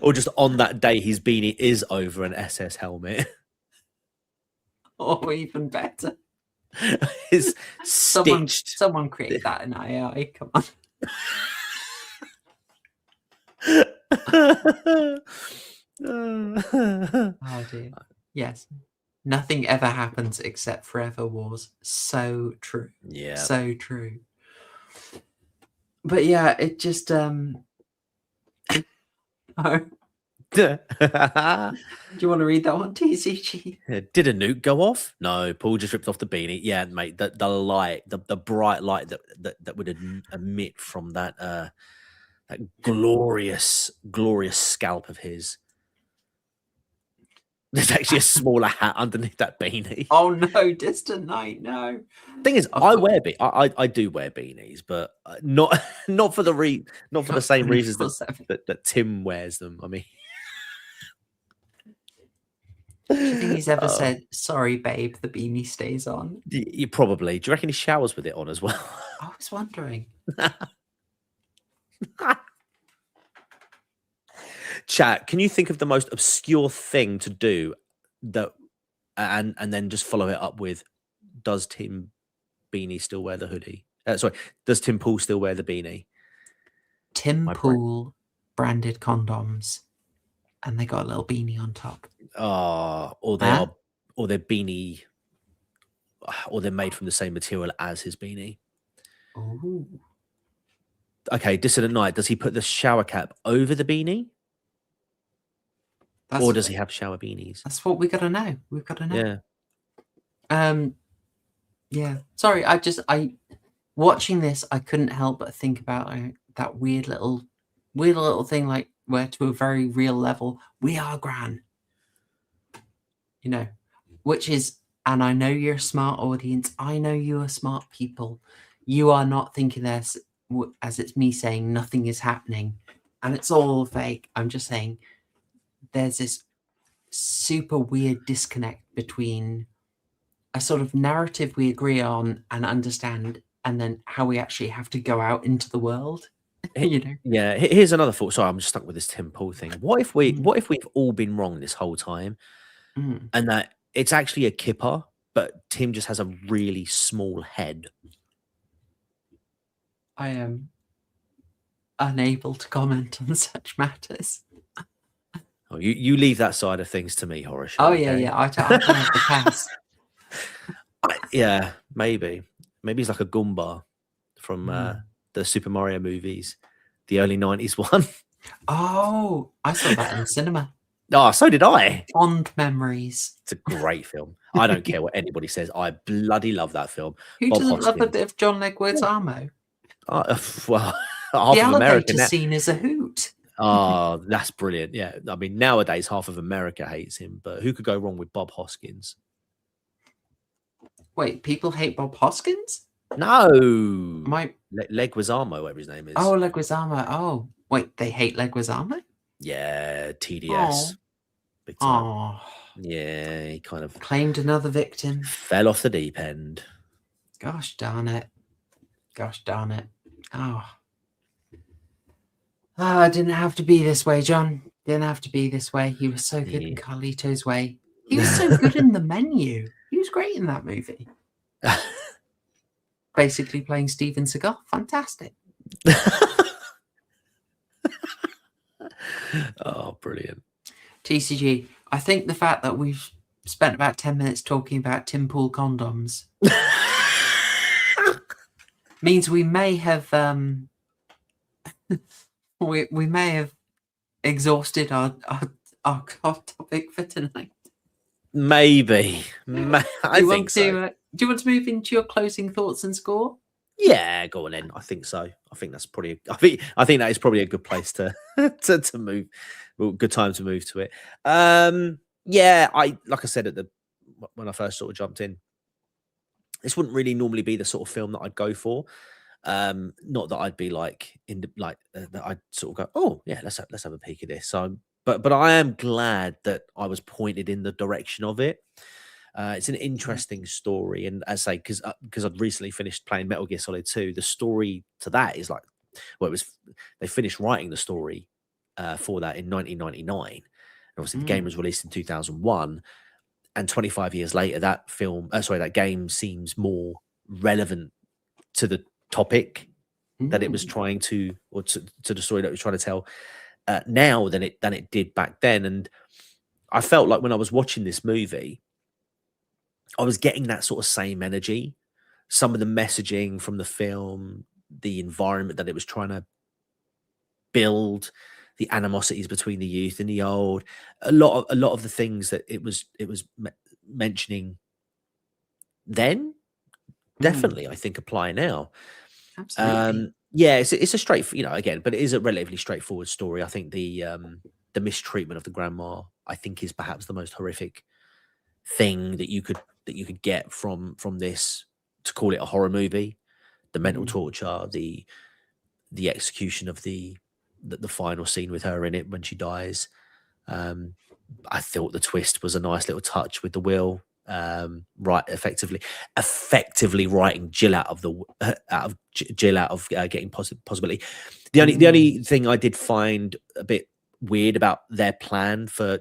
Or just on that day, his beanie is over an SS helmet. Or even better. It's stitched. Someone create that in AI. Come on. Oh dear. Yes. Nothing ever happens except forever wars. So true. Yeah. So true. But yeah, it just oh. Do you want to read that one, TCG? Did a nuke go off? No, Paul just ripped off the beanie. Yeah, mate, the light, the bright light that would emit from that glorious scalp of his. There's actually a smaller hat underneath that beanie. Oh no, Distant Night, no. Thing is, Of I course. wear I do wear beanies, but not not for the same reasons 24/7. that Tim wears them. I mean, Do you think he's ever Oh. said, "Sorry, babe, the beanie stays on"? you probably. Do you reckon he showers with it on as well? I was wondering. Chat, can you think of the most obscure thing to do that, and then just follow it up with, does Tim Beanie still wear the hoodie? Sorry, does Tim Pool still wear the beanie? Tim My brain. Pool branded condoms, and they got a little beanie on top. Or they Huh? are, or they're beanie, or they're made from the same material as his beanie. Ooh. Okay, Dissident Night, does he put the shower cap over the beanie? That's, Or does he have shower beanies? That's what we gotta know. We've got to know. Yeah. Yeah. Sorry, I watching this, I couldn't help but think about that weird little thing, like where to a very real level, we are Gran. You know, which is, and I know you're a smart audience. I know you are smart people. You are not thinking this as it's me saying nothing is happening and it's all fake. I'm just saying there's this super weird disconnect between a sort of narrative we agree on and understand, and then how we actually have to go out into the world. You know? Yeah. Here's another thought. Sorry, I'm just stuck with this Tim Pool thing. What if we've all been wrong this whole time, and that it's actually a kipper, but Tim just has a really small head? I am unable to comment on such matters. Oh, you leave that side of things to me, Horace. Oh yeah. I can have the pass. Yeah, maybe he's like a Goomba from the Super Mario movies, the early 90s one. Oh, I saw that in the cinema. Oh, so did I. Fond memories. It's a great film. I don't care what anybody says. I bloody love that film. Who Bob doesn't love a Hoskins. bit of John Leguizamo? Well, half The of America elevator now. scene is a hoot. Oh, that's brilliant. Yeah, I mean, nowadays half of America hates him, but who could go wrong with Bob Hoskins? Wait, people hate Bob Hoskins? No, My Leguizamo, whatever his name is. Oh, Leguizamo. Oh, wait, they hate Leguizamo? Yeah, TDS. Oh. Big time. Oh, Yeah, he kind of claimed another victim. fell off the deep end. Gosh darn it. Gosh darn it. Oh. Ah, it didn't have to be this way, John. Didn't have to be this way. He was so good in Carlito's Way. He was so good in The Menu. He was great in that movie. Basically playing Steven Seagal. Fantastic. Oh, brilliant. TCG, I think the fact that we've spent about 10 minutes talking about Tim Pool condoms means we may have we may have exhausted our topic for tonight. Maybe. I think so. Do you want to move into your closing thoughts and score? Yeah, go on then. I think so. I think that's probably. I think that is probably a good place to to move. Well, good time to move to it. Yeah, like I said when I first sort of jumped in, this wouldn't really normally be the sort of film that I'd go for. Not that I'd be like that I'd sort of go, oh yeah, let's have a peek at this. So, but I am glad that I was pointed in the direction of it. It's an interesting story, and as I say, because I'd recently finished playing Metal Gear Solid 2, the story to that is like, well, they finished writing the story for that in 1999. And obviously, the game was released in 2001, and 25 years later, that game seems more relevant to the topic that it was trying to, or to the story that it was trying to tell now than it did back then. And I felt like when I was watching this movie, I was getting that sort of same energy. Some of the messaging from the film, the environment that it was trying to build, the animosities between the youth and the old, a lot of the things that it was mentioning then, definitely I think apply now. Absolutely. Yeah, it's a again, but it is a relatively straightforward story. I think the mistreatment of the grandma, I think is perhaps the most horrific thing that you could get from this, to call it a horror movie. The mental torture, the execution of the final scene with her in it when she dies. I thought the twist was a nice little touch with the will, right, effectively writing Jill out of getting possibility. The only thing I did find a bit weird about their plan for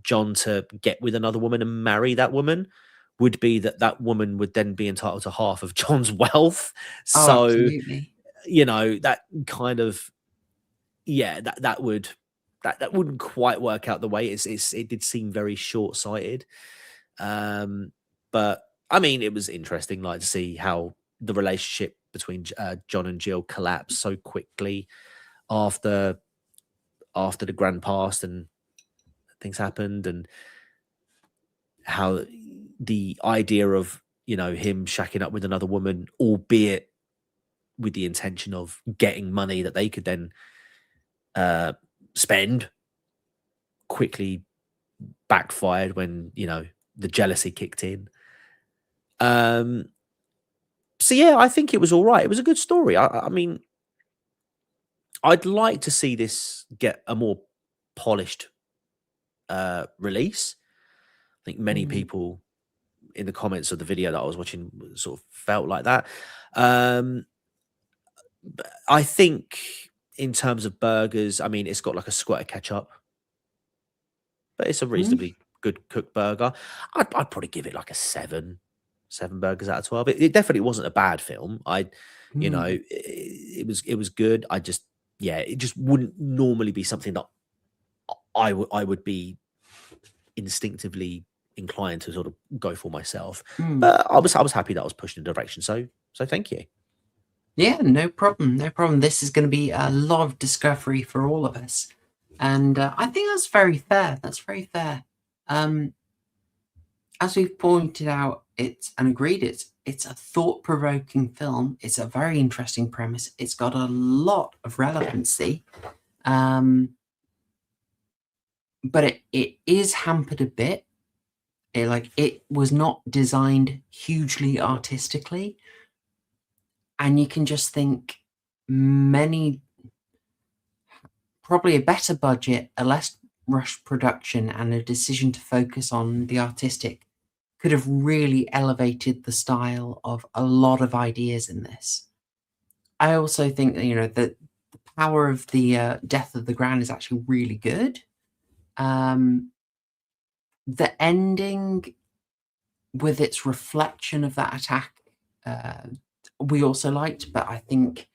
John to get with another woman and marry that woman would be that woman would then be entitled to half of John's wealth. Oh, So, absolutely. you know, that kind of, yeah, that wouldn't quite work out the way it did seem very short-sighted. But I mean, it was interesting, like, to see how the relationship between John and Jill collapsed so quickly after the grand past and things happened, and how the idea of, you know, him shacking up with another woman, albeit with the intention of getting money that they could then spend, quickly backfired when, you know, the jealousy kicked in. So yeah, I think it was all right. It was a good story. I mean, I'd like to see this get a more polished release. I think many people in the comments of the video that I was watching sort of felt like that. But I think in terms of burgers, I mean, it's got like a squirt of ketchup, but it's a reasonably good cooked burger. I'd probably give it like a 7 burgers out of 12. It definitely wasn't a bad film. You know, it was good. It just wouldn't normally be something that I would be instinctively inclined to sort of go for myself. But I was happy that I was pushed in the direction. So thank you. Yeah, no problem. No problem. This is going to be a lot of discovery for all of us. And I think that's very fair. That's very fair. As we've pointed out, it's a thought-provoking film. It's a very interesting premise. It's got a lot of relevancy. But it is hampered a bit. It was not designed hugely artistically. And you can just think probably a better budget, a less rushed production, and a decision to focus on the artistic could have really elevated the style of a lot of ideas in this. I also think that, you know, that the power of the Death of the Grand is actually really good. The ending with its reflection of that attack, we also liked, but I think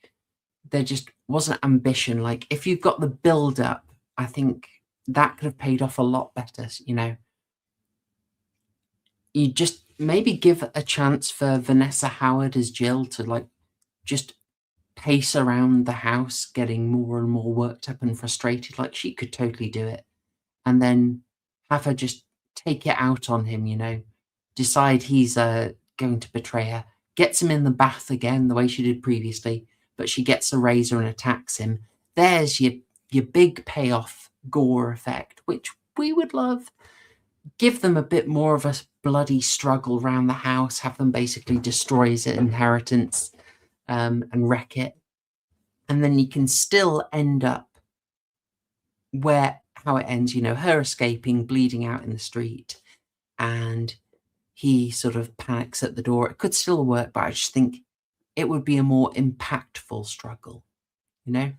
there just wasn't ambition. Like, if you've got the build up, I think that could have paid off a lot better. You know, you just maybe give a chance for Vanessa Howard as Jill to, like, just pace around the house, getting more and more worked up and frustrated. Like, she could totally do it. And then have her just take it out on him, you know, decide he's going to betray her, gets him in the bath again the way she did previously, but she gets a razor and attacks him. There's your big payoff gore effect, which we would love. Give them a bit more of a bloody struggle around the house, have them basically destroy his inheritance and wreck it. And then you can still end up how it ends, you know, her escaping, bleeding out in the street, and he sort of panics at the door. It could still work, but I just think it would be a more impactful struggle, you know,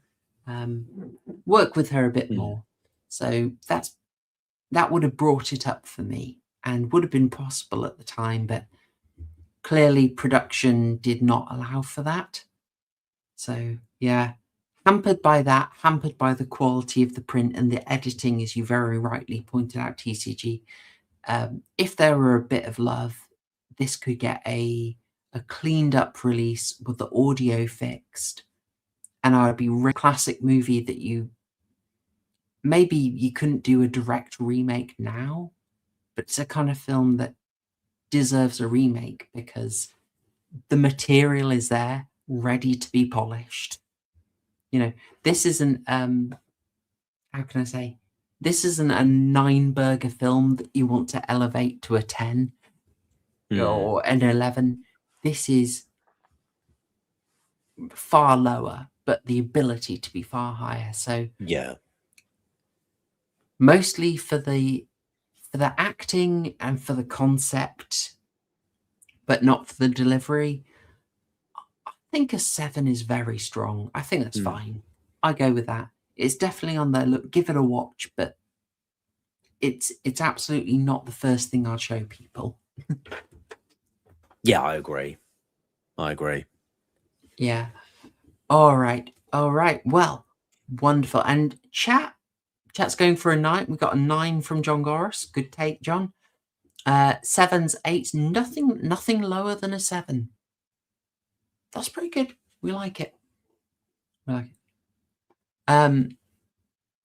work with her a bit more. So that would have brought it up for me and would have been possible at the time, but clearly production did not allow for that. So yeah, hampered by that, hampered by the quality of the print and the editing, as you very rightly pointed out, TCG. If there were a bit of love, this could get a cleaned up release with the audio fixed, and I would be a classic movie that you couldn't do a direct remake now, but it's a kind of film that deserves a remake because the material is there, ready to be polished. You know, this isn't how can I say, This isn't a 9-burger film that you want to elevate to a 10 or an 11. This is far lower, but the ability to be far higher. So Yeah. mostly for the acting and for the concept, but not for the delivery. I think a 7 is very strong. I think that's fine. I go with that. It's definitely on there. Look, give it a watch, but it's absolutely not the first thing I'd show people. Yeah, I agree. Yeah. All right. Well, wonderful. And chat's going for a 9. We got a 9 from John Goris. Good take, John. 7s, 8s, nothing lower than a 7. That's pretty good. We like it.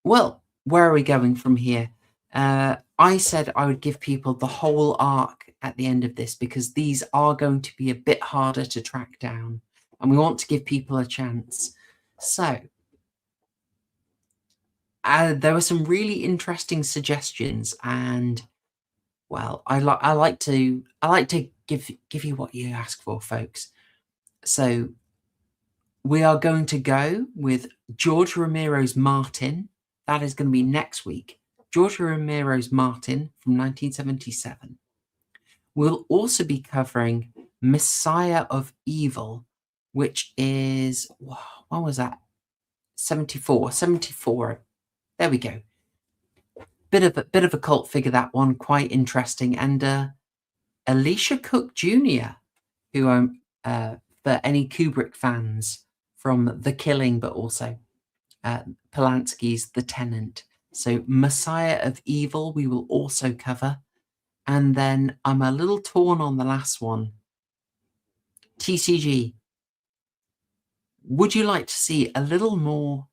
Well, where are we going from here? I said I would give people the whole arc at the end of this because these are going to be a bit harder to track down, and we want to give people a chance. So there were some really interesting suggestions, and well, I like to give you what you ask for, folks. So we are going to go with George Romero's Martin. That is going to be next week. George Romero's Martin from 1977. We'll also be covering Messiah of Evil, which is, what was that? 74. There we go. Bit of a cult figure, that one, quite interesting. And Alicia Cook Jr., who for any Kubrick fans from The Killing, but also Polanski's The Tenant. So Messiah of Evil we will also cover. And then I'm a little torn on the last one. TCG. Would you like to see a little more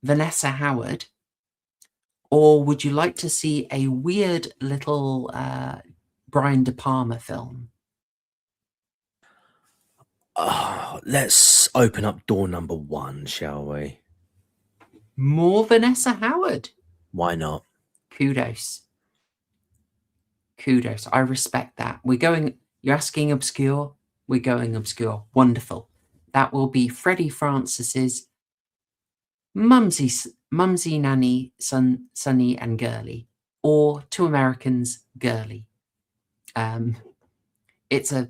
Vanessa Howard? Or would you like to see a weird little Brian De Palma film? Let's open up door number 1, shall we? More Vanessa Howard. Why not? Kudos. I respect that. You're asking obscure. We're going obscure. Wonderful. That will be Freddie Francis's Mumsy Nanny, Sonny and Girly, or Two Americans, Girly. It's a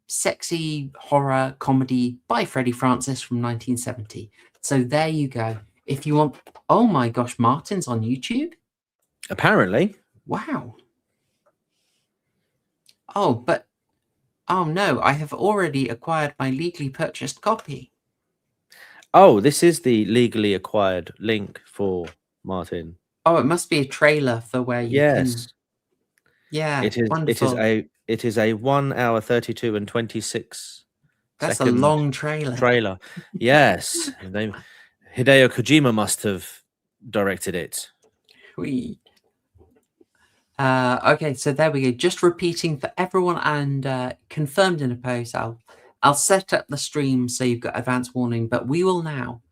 sexy horror comedy by Freddie Francis from 1970. So there you go. If you want, oh my gosh, Martin's on YouTube? Apparently. Wow. Oh no, I have already acquired my legally purchased copy. Oh, this is the legally acquired link for Martin. Oh, it must be a trailer for where you can. Yeah, it is. wonderful. It is a 1 hour 32 and 26. That's a long trailer. Yes, Hideo Kojima must have directed it. Okay, so there we go. Just repeating for everyone and confirmed in a post. I'll set up the stream so you've got advance warning, but we will now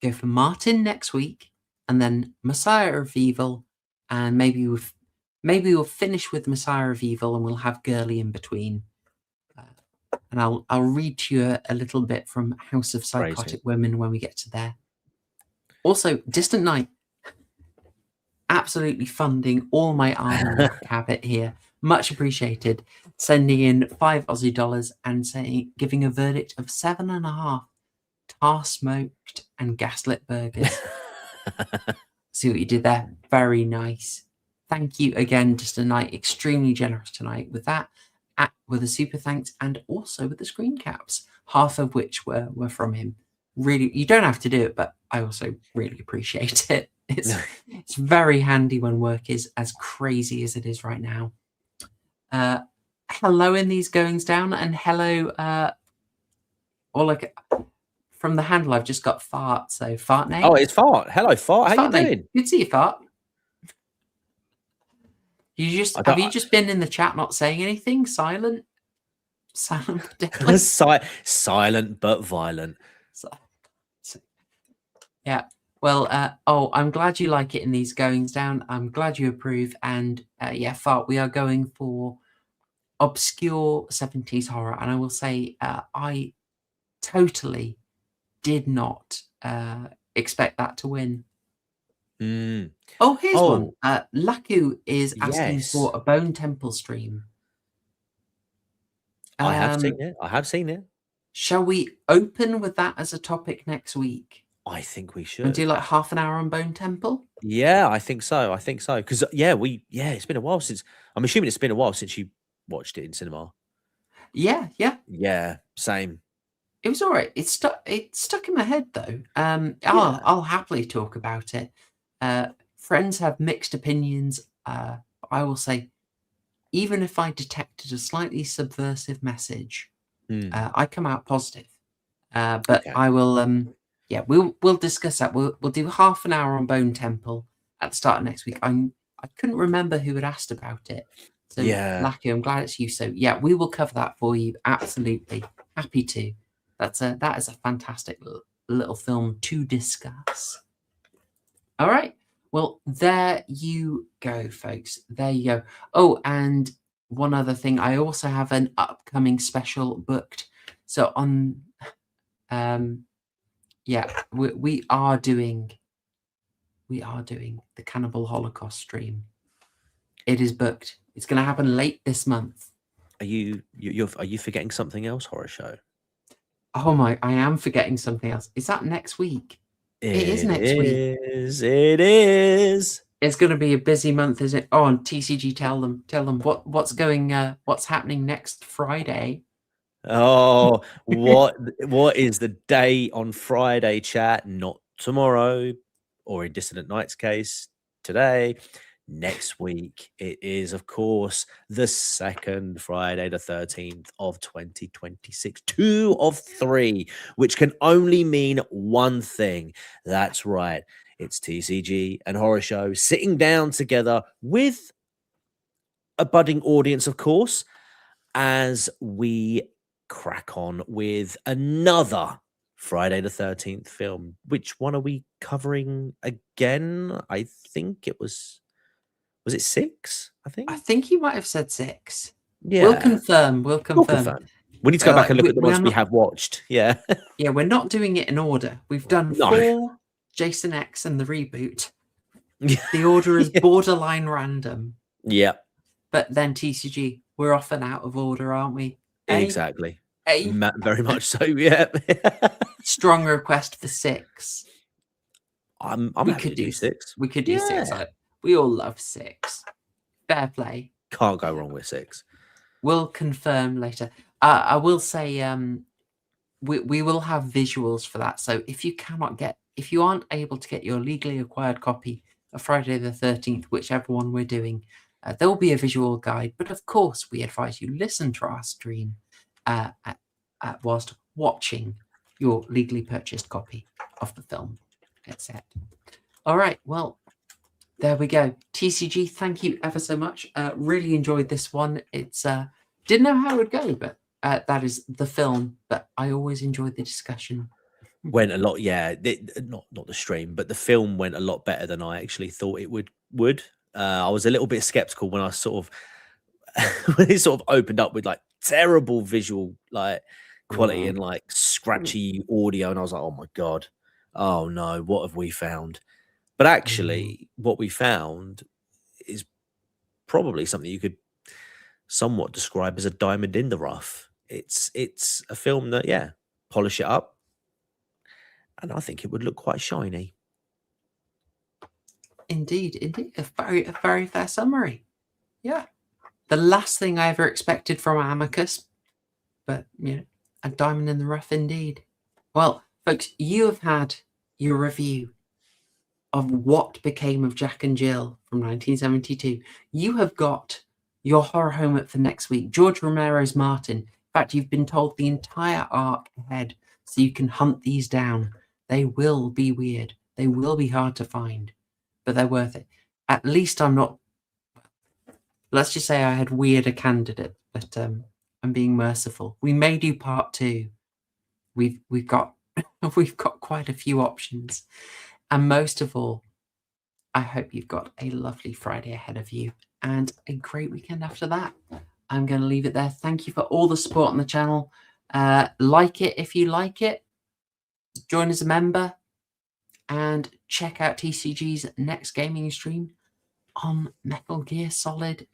go for Martin next week and then Messiah of Evil, and maybe we'll finish with Messiah of Evil and we'll have Girly in between. And I'll read to you a little bit from House of Psychotic Women when we get to there. Also, Distant Night, absolutely funding all my army habit here. Much appreciated. Sending in $5 and giving a verdict of 7.5 tar smoked and gaslit burgers. See what you did there? Very nice. Thank you again, Distant Night. Extremely generous tonight with that. With a super thanks and also with the screen caps, half of which were from him. Really, you don't have to do it, but I also really appreciate it. It's very handy when work is as crazy as it is right now. Hello in these goings down, and hello, or like from the handle, I've just got Fart. So Fart name. Oh, it's Fart. Hello, Fart. How you doing? Good to see you, Fart. Have you just been in the chat not saying anything? Silent, silent but violent. Yeah. Well, I'm glad you like it in these goings down. I'm glad you approve. And yeah, Fart, we are going for obscure 70s horror. And I will say, I totally did not expect that to win. Mm. Oh, here's one. Oh, Laku is asking yes. for a Bone Temple stream. I have seen it. I have seen it. Shall we open with that as a topic next week? I think we And should. do like half an hour on Bone Temple? Yeah, I think so. I think so. Because it's been a while since. I'm assuming it's been a while since you watched it in cinema. Yeah. Yeah, same. It was all right. It stuck in my head though. I'll happily talk about it. Friends have mixed opinions. I will say, even if I detected a slightly subversive message, I come out positive. But Okay. I will. We'll discuss that. We'll do half an hour on Bone Temple at the start of next week. I couldn't remember who had asked about it. So Yeah. Lucky, I'm glad it's you. So yeah, we will cover that for you. Absolutely happy to. That is a fantastic little film to discuss. All right. Well, there you go, folks. There you go. Oh, and one other thing, I also have an upcoming special booked. So on, we are doing the Cannibal Holocaust stream. It is booked. It's going to happen late this month. Are you forgetting something else, Horror Show? Oh my! I am forgetting something else. Is that next week? It is next week. It is. It's going to be a busy month, isn't it? Oh, and TCG, tell them what's happening next Friday. Oh, what is the day on Friday, chat? Not tomorrow, or in Dissident Night's case, today. Next week, it is, of course, the second Friday, the 13th of 2026. 2 of 3, which can only mean one thing. That's right. It's TCG and Horror Show sitting down together with a budding audience, of course, as we crack on with another Friday the 13th film. Which one are we covering again? I think it was it 6? I think you might have said 6. Yeah, we'll confirm. We need to go back and look at the ones we have watched. Yeah. Yeah, we're not doing it in order. We've done 4 Jason X and the reboot. The order is borderline random. Yeah. But then TCG, we're often out of order, aren't we? Exactly. Very much so. Yeah. Strong request for 6. I'm happy to do 6. We could do 6. We all love 6. Fair play. Can't go wrong with 6. We'll confirm later. I will say we will have visuals for that. So if you aren't able to get your legally acquired copy of Friday the 13th, whichever one we're doing, there will be a visual guide. But of course, we advise you listen to our stream whilst watching your legally purchased copy of the film. That's it. All right. Well, there we go. TCG, thank you ever so much. Really enjoyed this one. It's didn't know how it would go, but that is the film. But I always enjoyed the discussion. Went a lot, yeah. Not the stream, but the film went a lot better than I actually thought it would. I was a little bit skeptical when I sort of when it sort of opened up with like terrible visual like quality and like scratchy audio, and I was like, oh my god, oh no, what have we found? But actually, what we found is probably something you could somewhat describe as a diamond in the rough. It's a film that, yeah, polish it up, and I think it would look quite shiny. Indeed, a very fair summary. Yeah, the last thing I ever expected from Amicus, but a diamond in the rough indeed. Well, folks, you have had your review of What Became of Jack and Jill from 1972. You have got your horror homework for next week, George Romero's Martin. In fact, you've been told the entire arc ahead, so you can hunt these down. They will be weird. They will be hard to find, but they're worth it. At least I'm not. Let's just say I had weirder candidate, but I'm being merciful. We may do part 2. We've got quite a few options. And most of all, I hope you've got a lovely Friday ahead of you and a great weekend after that. I'm going to leave it there. Thank you for all the support on the channel. Like it if you like it. Join as a member. And check out TCG's next gaming stream on Metal Gear Solid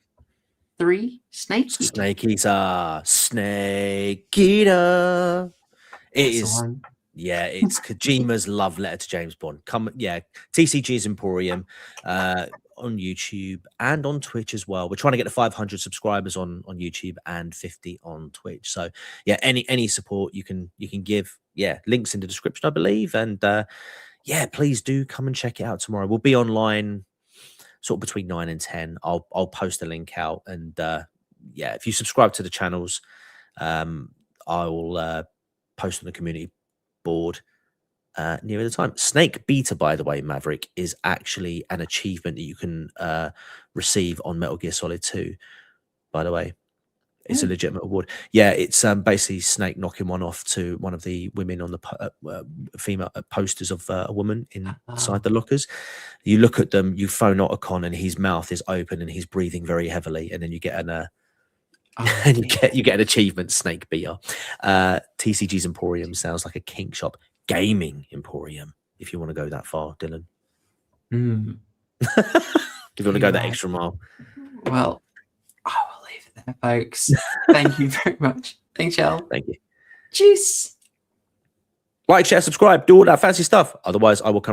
3 Snake Eater. Snake Eater. Snake Eater. It That's is. the one. Yeah, it's Kojima's love letter to James Bond. TCG's Emporium on YouTube and on Twitch as well. We're trying to get to 500 subscribers on YouTube and 50 on Twitch. So yeah, any support you can give. Yeah, links in the description, I believe. And yeah, please do come and check it out tomorrow. We'll be online sort of between 9 and 10. I'll post a link out. And yeah, if you subscribe to the channels, I will post on the community board nearer the time. Snake Beta, by the way, Maverick, is actually an achievement that you can receive on Metal Gear Solid 2, by the way. It's a legitimate award. Yeah, it's basically Snake knocking one off to one of the women on the female posters of a woman inside the lockers. You look at them, you phone Otacon, and his mouth is open and he's breathing very heavily, and then you get an and you get an achievement, Snake Beater. TCG's Emporium sounds like a kink shop. Gaming Emporium, if you want to go that far, Dylan. If you want to go that extra mile. Well, I will leave it there, folks. Thank you very much. Thanks, y'all. Thank you. Cheers. Like, share, subscribe, do all that fancy stuff. Otherwise, I will come